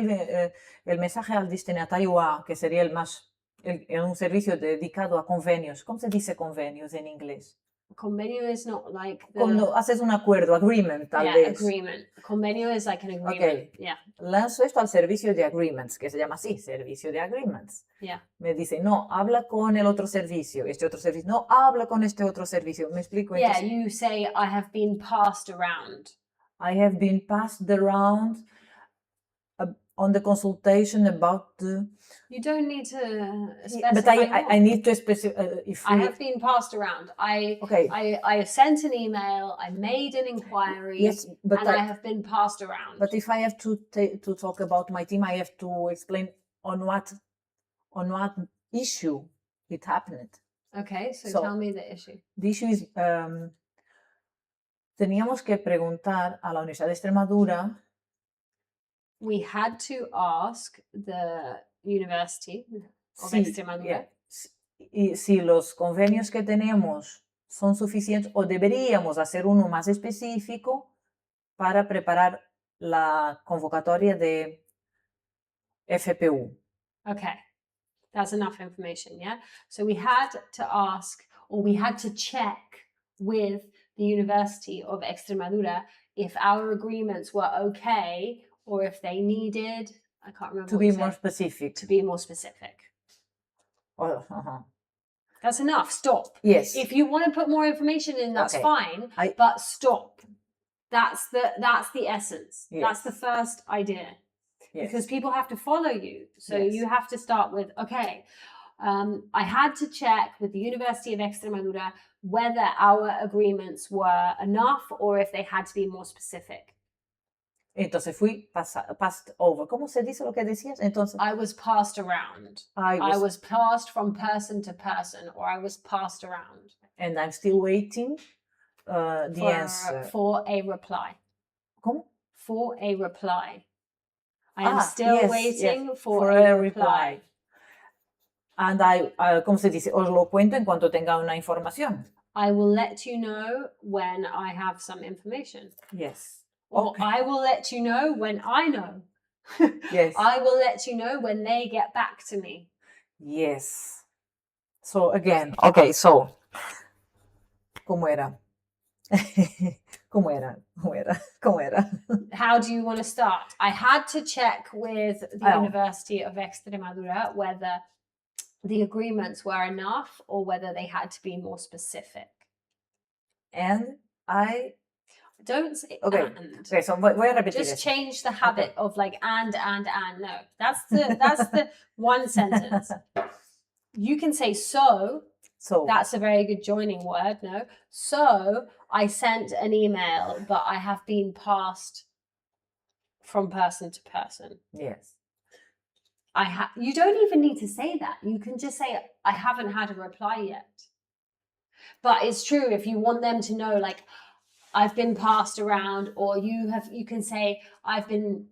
el mensaje al destinatario A, que sería un servicio dedicado a convenios. ¿Cómo se dice convenios en inglés? Convenio is not like Cuando haces un acuerdo, agreement, tal vez. Agreement. Convenio is like an agreement. Okay. Yeah. Lanzo esto al servicio de agreements, que se llama así, servicio de agreements. Yeah. Me dice, no, habla con el otro servicio. Este otro servicio, no, habla con este otro servicio. ¿Me explico? Yeah, you say, I have been passed around. I have been passed around on the consultation about the... You don't need to specify. But I need to specify. I have been passed around. I sent an email. I made an inquiry. Yes, but and I have been passed around. But if I have to talk about my team, I have to explain on what issue it happened. Okay, so tell me the issue. The issue is teníamos que preguntar a la Universidad de Extremadura. We had to ask the University of Extremadura si los convenios que tenemos son suficientes o deberíamos hacer uno más específico para preparar la convocatoria de FPU. Okay, that's enough information, yeah? So we had to ask, or we had to check with the University of Extremadura if our agreements were okay, or if they needed, I can't remember to be more specific. To be more specific. That's enough. Stop. Yes. If you want to put more information in, that's fine. But stop. That's the essence. Yes. That's the first idea. Yes. Because people have to follow you. So you have to start with, okay, I had to check with the University of Extremadura whether our agreements were enough or if they had to be more specific. Entonces fui passed over. ¿Cómo se dice lo que decías? Entonces, I was passed around. I was passed from person to person, or I was passed around. And I'm still waiting the answer. For a reply. ¿Cómo? For a reply. I am still waiting for a reply. And ¿cómo se dice? Os lo cuento en cuanto tenga una información. I will let you know when I have some information. Yes. Or I will let you know when I know. Yes. I will let you know when they get back to me. Yes. So again, okay, so, ¿cómo era? ¿Cómo era? ¿Cómo era? ¿Cómo era? How do you want to start? I had to check with the Oh. University of Extremadura whether the agreements were enough or whether they had to be more specific. And I... Don't say Okay. and. Okay, so voy a repetir Just eso. change the habit of like and. No, that's the one sentence. You can say so. So, That's a very good joining word. No, so I sent an email, but I have been passed from person to person. yes. You don't even need to say that. You can just say I haven't had a reply yet. But it's true if you want them to know, like, I've been passed around, or you can say I've been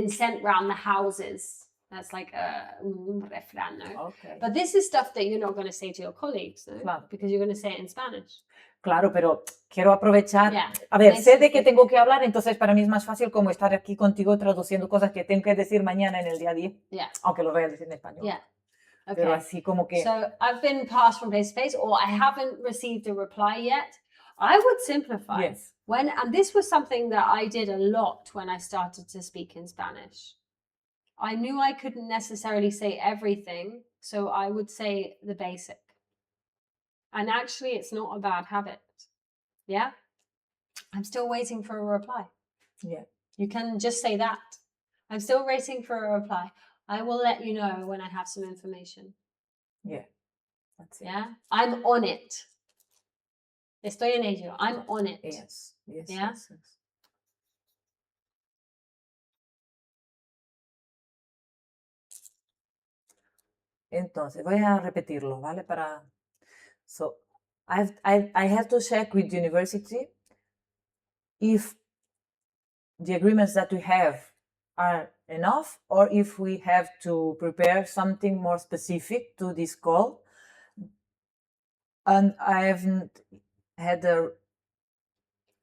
sent round the houses. That's like un refrán, no? Okay. But this is stuff that you're not going to say to your colleagues, no? Claro. Because you're going to say it in Spanish. Claro, pero quiero aprovechar. Yeah. A ver, Nice sé to de qué see. tengo que hablar, entonces para mí es más fácil como estar aquí contigo traduciendo cosas que tengo que decir mañana en el día a día, Yeah. aunque lo voy a decir en español. Yeah. Pero Okay. así como que... So I've been passed from place to place, or I haven't received a reply yet. I would simplify. Yes. And this was something that I did a lot when I started to speak in Spanish. I knew I couldn't necessarily say everything, so I would say the basic. And actually, it's not a bad habit. Yeah? I'm still waiting for a reply. Yeah. You can just say that. I'm still waiting for a reply. I will let you know when I have some information. Yeah. That's it. Yeah? I'm on it. Estoy en ello. I'm on it. Yes. Yes. Yeah? Yes, yes. Entonces, voy a repetirlo, ¿vale? So, I have to check with the university if the agreements that we have are enough, or if we have to prepare something more specific to this call. And I haven't had a...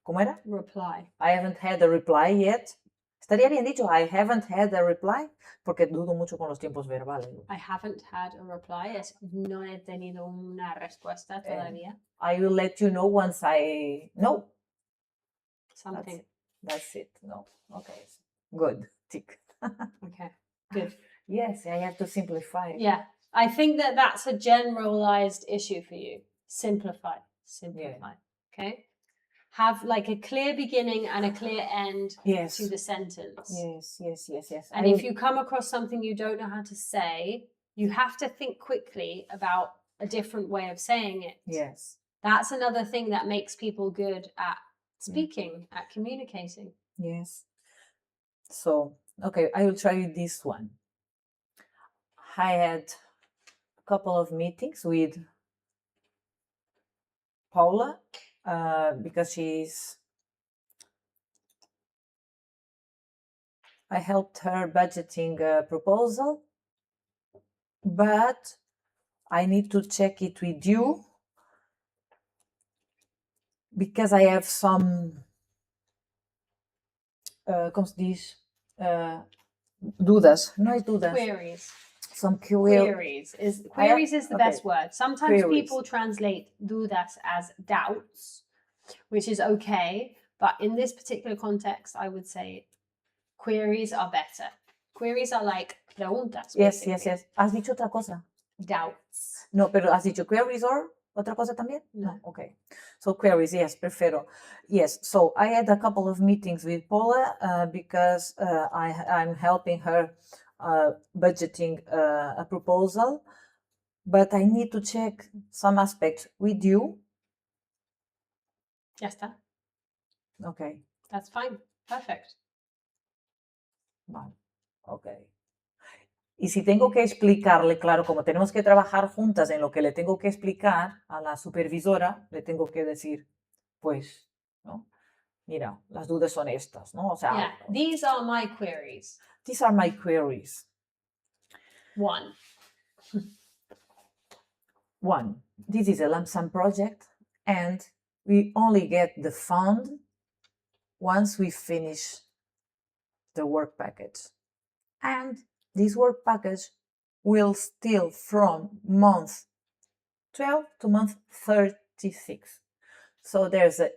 ¿Cómo era? Reply. I haven't had a reply yet. Estaría bien dicho, I haven't had a reply, porque dudo mucho con los tiempos verbales. I haven't had a reply. No he tenido una respuesta todavía. I will let you know once I know. Something. That's it. No. Okay. Good. Tick. Okay. Good. Yes, I have to simplify. Yeah. I think that that's a generalized issue for you. Simplify. Simplify. Okay. Have like a clear beginning and a clear end Yes. to the sentence. Yes, yes, yes, yes. And if you come across something you don't know how to say, you have to think quickly about a different way of saying it. Yes. That's another thing that makes people good at speaking, at communicating. Yes. So, okay, I will try this one. I had a couple of meetings with Paula because I helped her budgeting a proposal, but I need to check it with you because I have some, ¿cómo se dice? Dudas. No es dudas. Queries. Some Queries is the best word. Sometimes Queries. people translate dudas as doubts, which is okay. But in this particular context, I would say queries are better. Queries are like preguntas. Yes, basically. yes, yes. ¿Has dicho otra cosa? Doubts. No, pero ¿has dicho queries or otra cosa también? No. Okay. So queries, yes, prefiero. Yes, so I had a couple of meetings with Paula because I'm helping her budgeting a proposal, but I need to check some aspects with you. Ya está. Okay. That's fine. Perfect. Vale. Okay. Y si tengo que explicarle, claro, como tenemos que trabajar juntas en lo que le tengo que explicar a la supervisora, le tengo que decir, pues, ¿no? Mira, las dudas son estas, ¿no? O sea, Yeah. These are my queries. these are my queries. 1. 1, this is a lump sum project, and we only get the fund once we finish the work package. And this work package will still from month 12 to month 36. So there's a,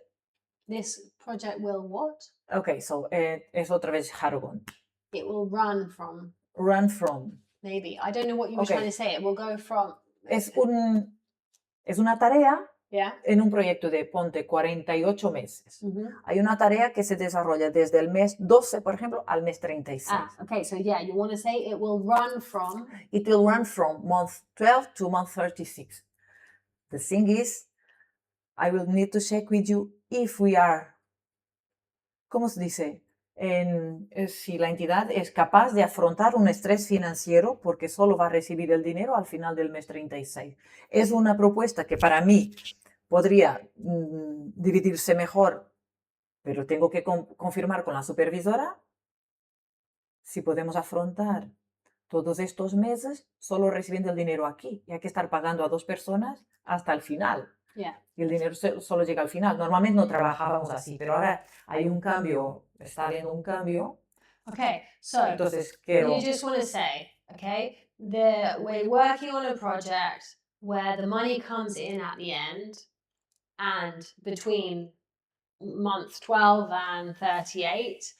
This project will what? okay, so es otra vez jargon. It will run from. Run from. Maybe. I don't know what you were Okay. trying to say. It will go from. Es una tarea Yeah. en un proyecto de, ponte, 48 meses. Mhm. Hay una tarea que se desarrolla desde el mes 12, por ejemplo, al mes 36. Okay, so yeah, you want to say it will run from. It will run from month 12 to month 36. The thing is, I will need to check with you if we are, ¿cómo se dice? Si la entidad es capaz de afrontar un estrés financiero porque solo va a recibir el dinero al final del mes 36. Es una propuesta que para mí podría dividirse mejor, pero tengo que confirmar con la supervisora si podemos afrontar todos estos meses solo recibiendo el dinero aquí. Y hay que estar pagando a 2 personas hasta el final. Yeah. Y el dinero solo llega al final. Normalmente no trabajábamos así, pero ahora hay un cambio, está habiendo un cambio. Okay, so Entonces quiero... you just want to say, okay, we're working on a project where the money comes in at the end, and between month 12 and 38,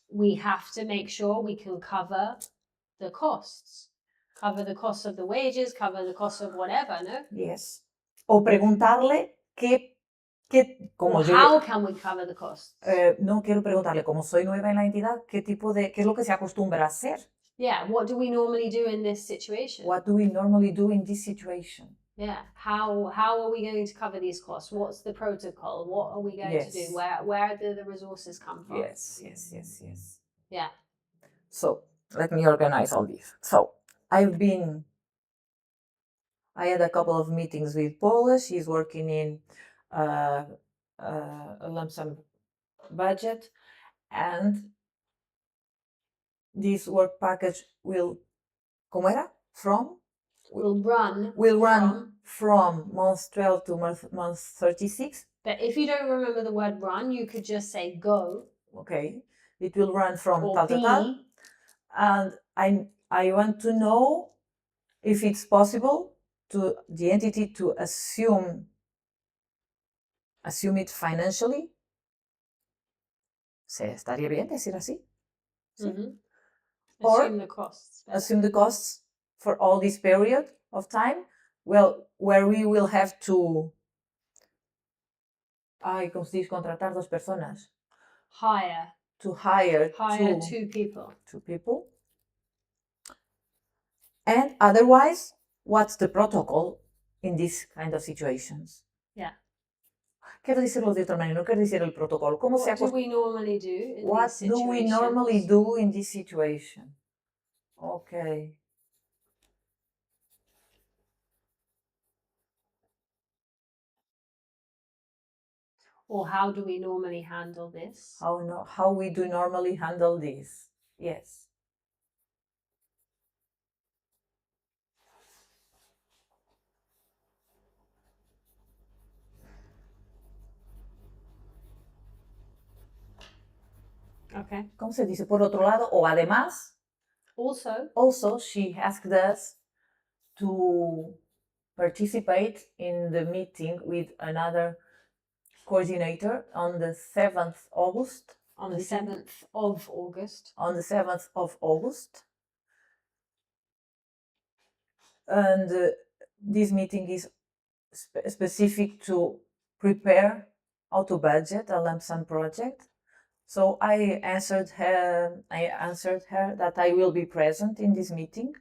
we have to make sure we can cover the costs. Cover the cost of the wages, cover the cost of whatever, no? Yes. O preguntarle como Or yo... how can we cover the costs? No quiero preguntarle, como soy nueva en la entidad, qué es lo que se acostumbra a hacer. Yeah, what do we normally do in this situation? What do we normally do in this situation? Yeah, how are we going to cover these costs? What's the protocol? What are we going to do? Where do the resources come from? Yes. Yeah. So, let me organize all this. So, I had a couple of meetings with Paula. She's working in a lump sum budget, and this work package will, ¿cómo era? Will run from month 12 to month 36. But if you don't remember the word run, you could just say go. Okay. It will run from or tal. And I want to know if it's possible to the entity to assume it financially. ¿Estaría bien decir así? Mm-hmm. Or assume the costs. Assume the costs for all this period of time. Well, where we will have to ¿cómo se dice? Contratar 2 personas. Hire To hire 2 people. 2 people. And otherwise, what's the protocol in these kind of situations? Yeah. Quiero decirlo de otra manera, no quiero decir el protocolo. What do we normally do in What these situations? do we normally do in this situation? Okay. Or how do we normally handle this? How we do normally handle this? Yes. Okay. ¿Cómo se dice? Por otro lado, o además. Also, she asked us to participate in the meeting with another coordinator on the 7th August. On the 7th of August. On the 7th of August. And this meeting is specific to prepare how to budget a lump sum project. So I answered her that I will be present in this meeting.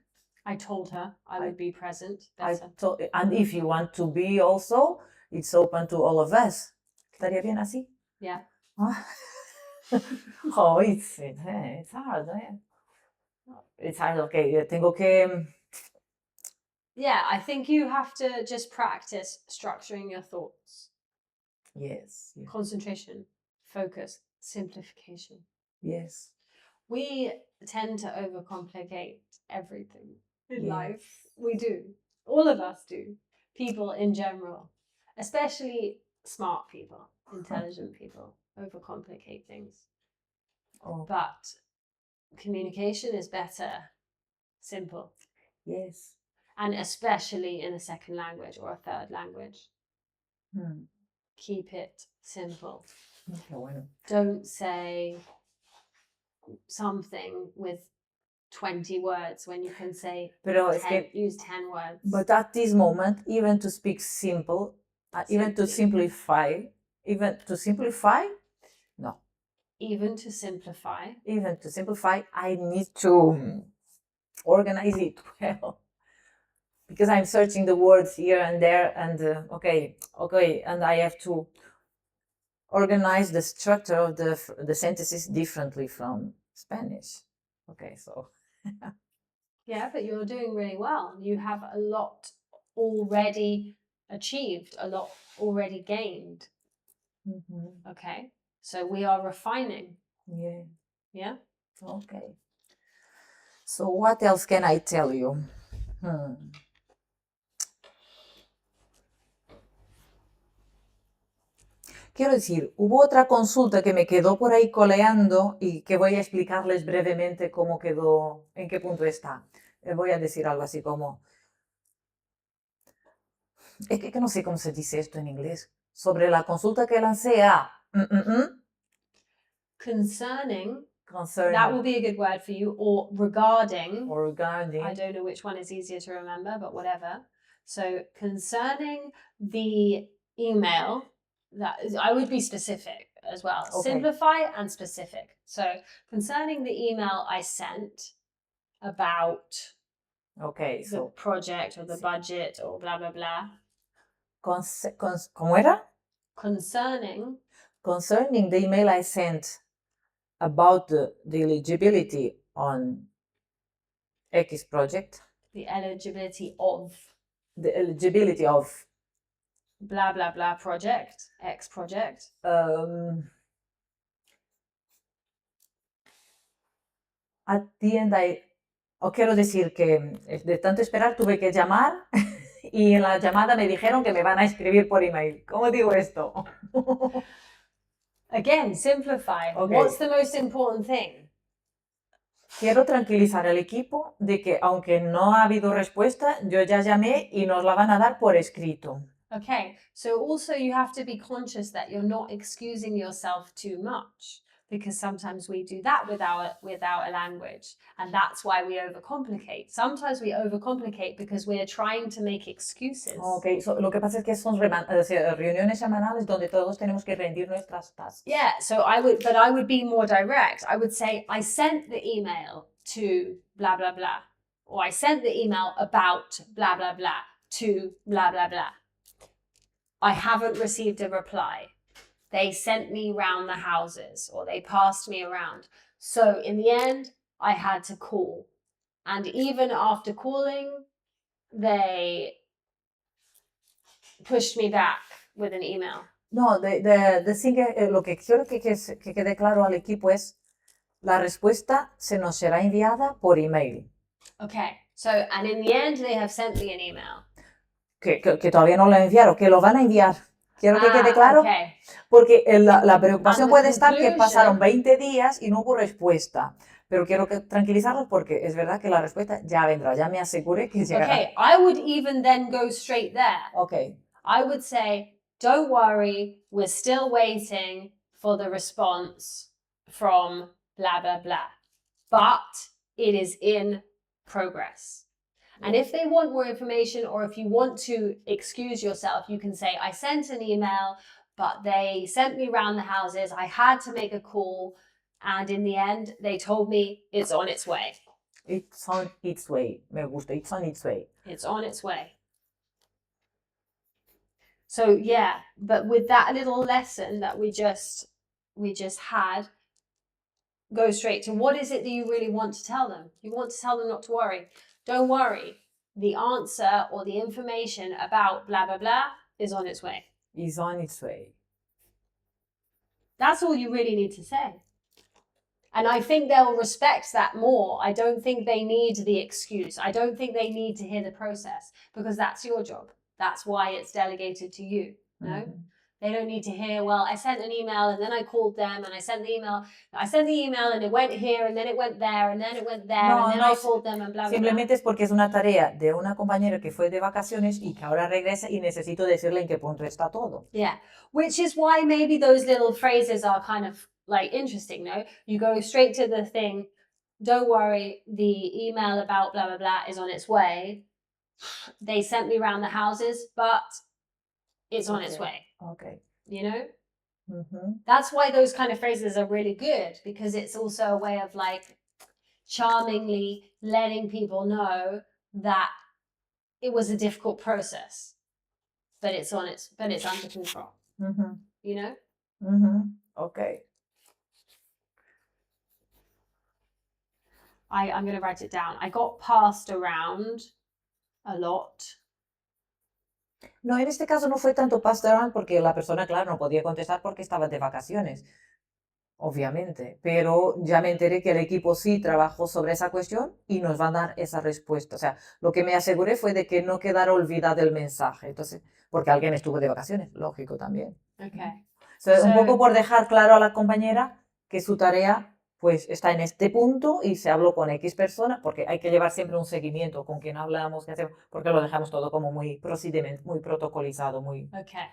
I told her I would be present. And if you want to be also, it's open to all of us. ¿Estaría bien así? Yeah. Oh, it's hard. It's hard. Okay, tengo que... Yeah, I think you have to just practice structuring your thoughts. Yes. Concentration, focus, simplification. Yes. We tend to overcomplicate everything in life. We do. All of us do. People in general, especially smart people, intelligent people, overcomplicate things. Oh. But communication is better simple. Yes. And especially in a second language or a third language. keep it simple. Qué bueno. Don't say something with 20 words when you can say Pero 10, use 10 words. but at this moment, even to speak simple, even to simplify, no. Even to simplify, I need to organize it well. Because I'm searching the words here and there, and okay, and I have to organize the structure of the sentences differently from Spanish. Okay, so. yeah, but you're doing really well. You have a lot already achieved, a lot already gained. Mm-hmm. Okay, so we are refining. Yeah. Yeah. Okay. So what else can I tell you? Quiero decir, hubo otra consulta que me quedó por ahí coleando y que voy a explicarles brevemente cómo quedó, en qué punto está. Voy a decir algo así como, es que no sé cómo se dice esto en inglés, sobre la consulta que lancé a... Concerning. That will be a good word for you, or regarding. Or regarding. I don't know which one is easier to remember, but whatever. So concerning the email, I would be specific as well. Okay. Simplify and specific. So concerning the email I sent about the project or the budget or blah, blah, blah. ¿Cómo era? Concerning the email I sent about the eligibility on X project. The eligibility of. The eligibility of. Blah, blah, blah project, X project. At the end, quiero decir que de tanto esperar tuve que llamar y en la llamada me dijeron que me van a escribir por email. ¿Cómo digo esto? Again, simplify. Okay. What's the most important thing? Quiero tranquilizar al equipo de que aunque no ha habido respuesta, yo ya llamé y nos la van a dar por escrito. Okay, so also you have to be conscious that you're not excusing yourself too much, because sometimes we do that with our language, and that's why we overcomplicate. Sometimes we overcomplicate because we are trying to make excuses. Okay, so lo que pasa es que son reuniones semanales donde todos tenemos que rendir nuestras tasks. Yeah, so I would be more direct. I would say, I sent the email to blah, blah, blah, or I sent the email about blah, blah, blah to blah, blah, blah. I haven't received a reply. They sent me round the houses, or they passed me around. So in the end, I had to call. And even after calling, they pushed me back with an email. No, lo que quiero que quede claro al equipo es, la respuesta se nos será enviada por email. Okay, so, and in the end, they have sent me an email. Que todavía no lo enviaron, que lo van a enviar. Quiero que quede claro, okay. Porque la preocupación puede estar que pasaron 20 días y no hubo respuesta. Pero quiero tranquilizarlos porque es verdad que la respuesta ya vendrá, ya me aseguré que llegará. Okay, I would even then go straight there. Okay. I would say, don't worry, we're still waiting for the response from blah, blah, blah. But it is in progress. And if they want more information, or if you want to excuse yourself, you can say, I sent an email, but they sent me around the houses. I had to make a call. And in the end, they told me it's on its way. It's on its way. Me gusta. It's on its way. It's on its way. So yeah, but with that little lesson that we just had, go straight to what is it that you really want to tell them? You want to tell them not to worry. Don't worry. The answer or the information about blah, blah, blah is on its way. Is on its way. That's all you really need to say. And I think they'll respect that more. I don't think they need the excuse. I don't think they need to hear the process, because that's your job. That's why it's delegated to you. No? They don't need to hear, well, I sent an email and then I called them and I sent the email and it went here and then it went there and then it went there No, and then no, I called them and blah, blah, blah. Simplemente es porque es una tarea de una compañera que fue de vacaciones y que ahora regresa y necesito decirle en qué punto está todo. Yeah, which is why maybe those little phrases are kind of like interesting, no? You go straight to the thing, don't worry, the email about blah, blah, blah is on its way. They sent me around the houses, but it's on its way, Okay. you know? Ujú. That's why those kind of phrases are really good, because it's also a way of like charmingly letting people know that it was a difficult process, but it's under control, Ujú. you know? Ujú. Okay. I'm going to write it down. I got passed around a lot. No, en este caso no fue tanto passed around porque la persona, claro, no podía contestar porque estaba de vacaciones, obviamente. Pero ya me enteré que el equipo sí trabajó sobre esa cuestión y nos va a dar esa respuesta. O sea, lo que me aseguré fue de que no quedara olvidado el mensaje. Entonces, porque alguien estuvo de vacaciones, lógico también. Okay. O sea, un So- poco por dejar claro a la compañera que su tarea pues está en este punto y se habló con X persona, porque hay que llevar siempre un seguimiento con quién hablamos, qué hacemos, porque lo dejamos todo como muy procedimiento, muy protocolizado, muy... Okay.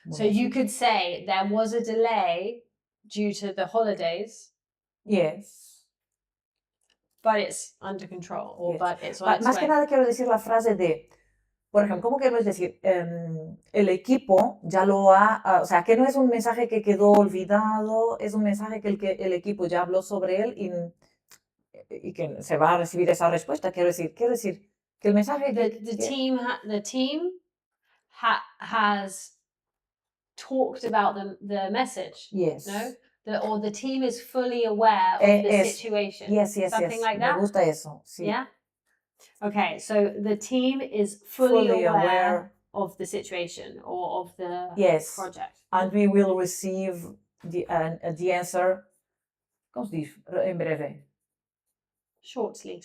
muy So you could say there was a delay due to the holidays, Yes. but it's under control, or Yes. but it's on its Más que way. nada quiero decir la frase de, por ejemplo, ¿cómo queremos decir? El equipo ya lo ha, o sea, que no es un mensaje que quedó olvidado, es un mensaje que el equipo ya habló sobre él y que se va a recibir esa respuesta. Quiero decir que el mensaje The team has talked about the message. Yes. No, or the team is fully aware of the situation. Yes, Something like Me that. gusta eso. Sí. Yeah. Okay, so the team is fully aware of the situation or of the Yes. project. And we will receive the answer. ¿Cómo se dice? En breve. Shortly.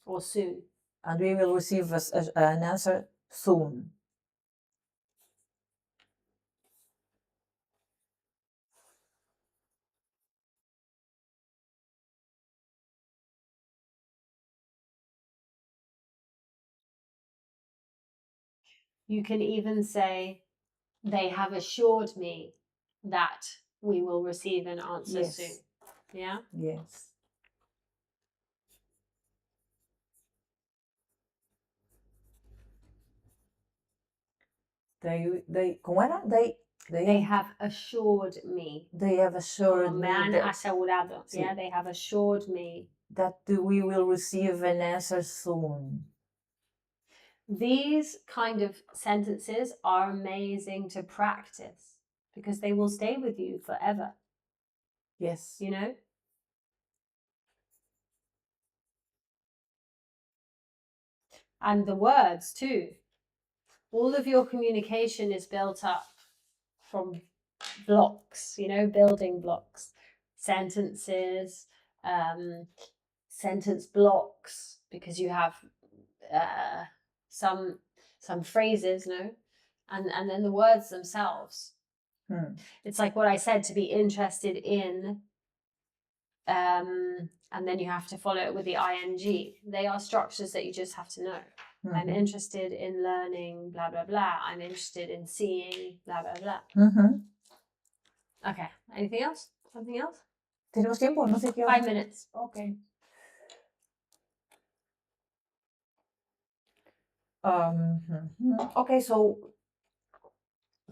Or soon. And we will receive an answer soon. You can even say, they have assured me that we will receive an answer soon. Yeah? Yes. ¿Cómo era? They have assured me. They have assured Me me han that, asegurado. Sí. Yeah, they have assured me. that we will receive an answer soon. These kind of sentences are amazing to practice because they will stay with you forever, Yes. you know? And the words too. All of your communication is built up from blocks, you know, building blocks, sentences, sentence blocks, because you have some phrases, no, and then the words themselves. It's like what I said, to be interested in, and then you have to follow it with the ing. They are structures that you just have to know. I'm interested in learning, blah, blah, blah. I'm interested in seeing, blah, blah, blah. Okay, anything else? Something else? ¿Tenemos tiempo? No sé qué. 5 minutes. Okay. Okay, so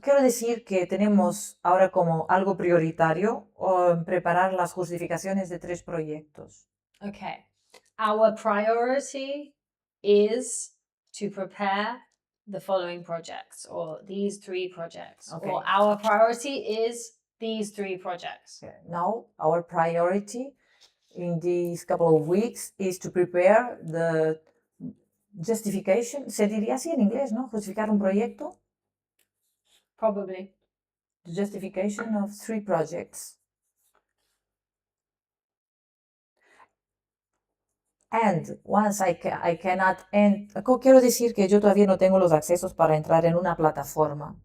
quiero decir que tenemos ahora como algo prioritario preparar las justificaciones de 3 proyectos. Okay. Our priority is to prepare the following projects, or these 3 projects. Okay. Or our priority is these 3 projects. Okay. Now, our priority in these couple of weeks is to prepare the justification. Se diría así en inglés, ¿no? Justificar un proyecto. Probably. The justification of 3 projects. And once I cannot end, quiero decir que yo todavía no tengo los accesos para entrar en una plataforma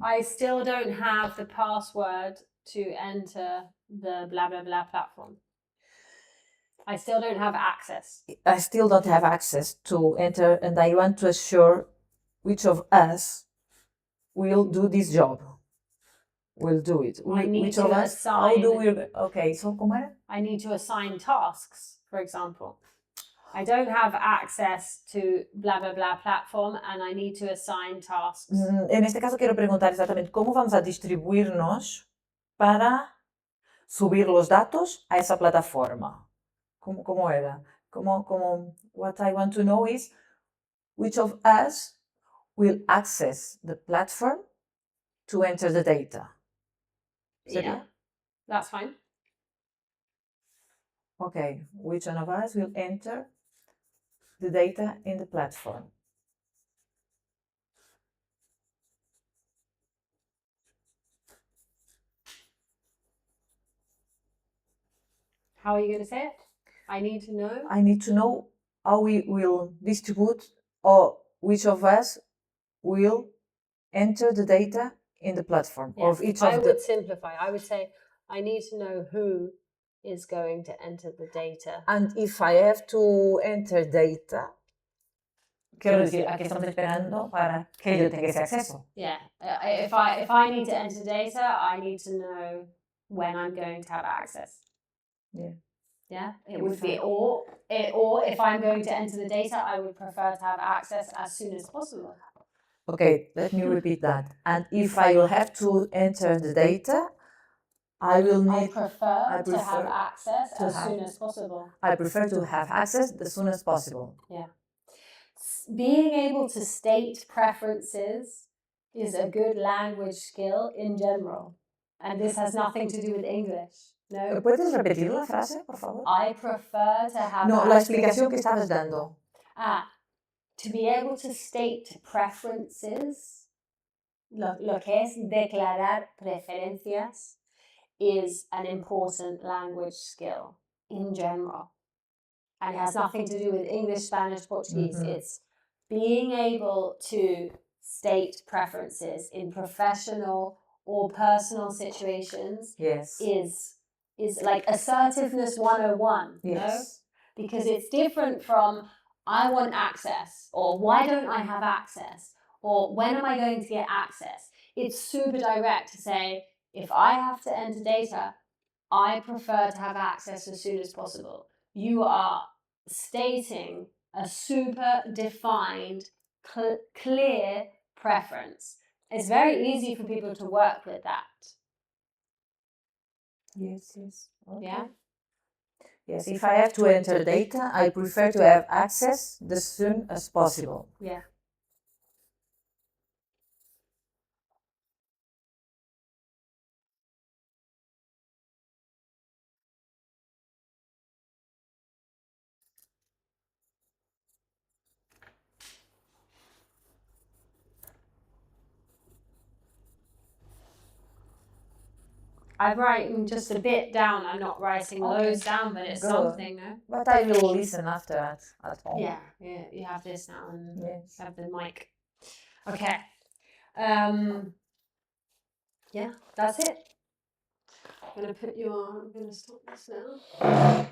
I still don't have the password to enter the blah blah blah platform. I still don't have access. I still don't have access to enter, and I want to assure which of us will do this job. Will do it. I need Which to of us? How assign- do we? Okay, so ¿cómo era? I need to assign tasks, for example. I don't have access to blah blah blah platform and I need to assign tasks. En este caso quiero preguntar exactamente cómo vamos a distribuirnos para subir los datos a esa plataforma. ¿Cómo era? What I want to know is which of us will access the platform to enter the data. Yeah, that's fine. Okay, which one of us will enter the data in the platform? How are you going to say it? I need to know. I need to know how we will distribute, or which of us will enter the data in the platform of each of I the. would simplify. I would say I need to know who is going to enter the data. And if I have to enter data, quiero decir, aquí estamos esperando para que yo tenga ese acceso. Yeah. If I need to enter data, I need to know when I'm going to have access. Yeah. Yeah. It would be or if I'm going to enter the data, I would prefer to have access as soon as possible. Okay, let me repeat that. And if I will have to enter the data, I prefer to have prefer access to as have- soon as possible. I prefer to have access as soon as possible. Yeah. Being able to state preferences is a good language skill in general. And this has nothing to do with English. No. ¿Puedes repetir la frase, por favor? I prefer to have No, la access. explicación que estabas dando. To be able to state preferences, lo que es declarar preferencias, is an important language skill in general. And it has nothing to do with English, Spanish, Portuguese. Mhm. It's being able to state preferences in professional or personal situations Yes. is like assertiveness 101, Yes. No? Because it's different from I want access, or why don't I have access, or when am I going to get access? It's super direct to say, if I have to enter data, I prefer to have access as soon as possible. You are stating a super defined, clear preference. It's very easy for people to work with that. Yes. Okay. Yeah? Yes, if I have to enter data, I prefer to have access as soon as possible. Yeah. I'm writing just a bit down. I'm not writing loads down, but it's Good. something, no? But I will listen after that at home. Yeah, you have this now and Yes. have the mic. Okay. Yeah, that's it. I'm going to stop this now.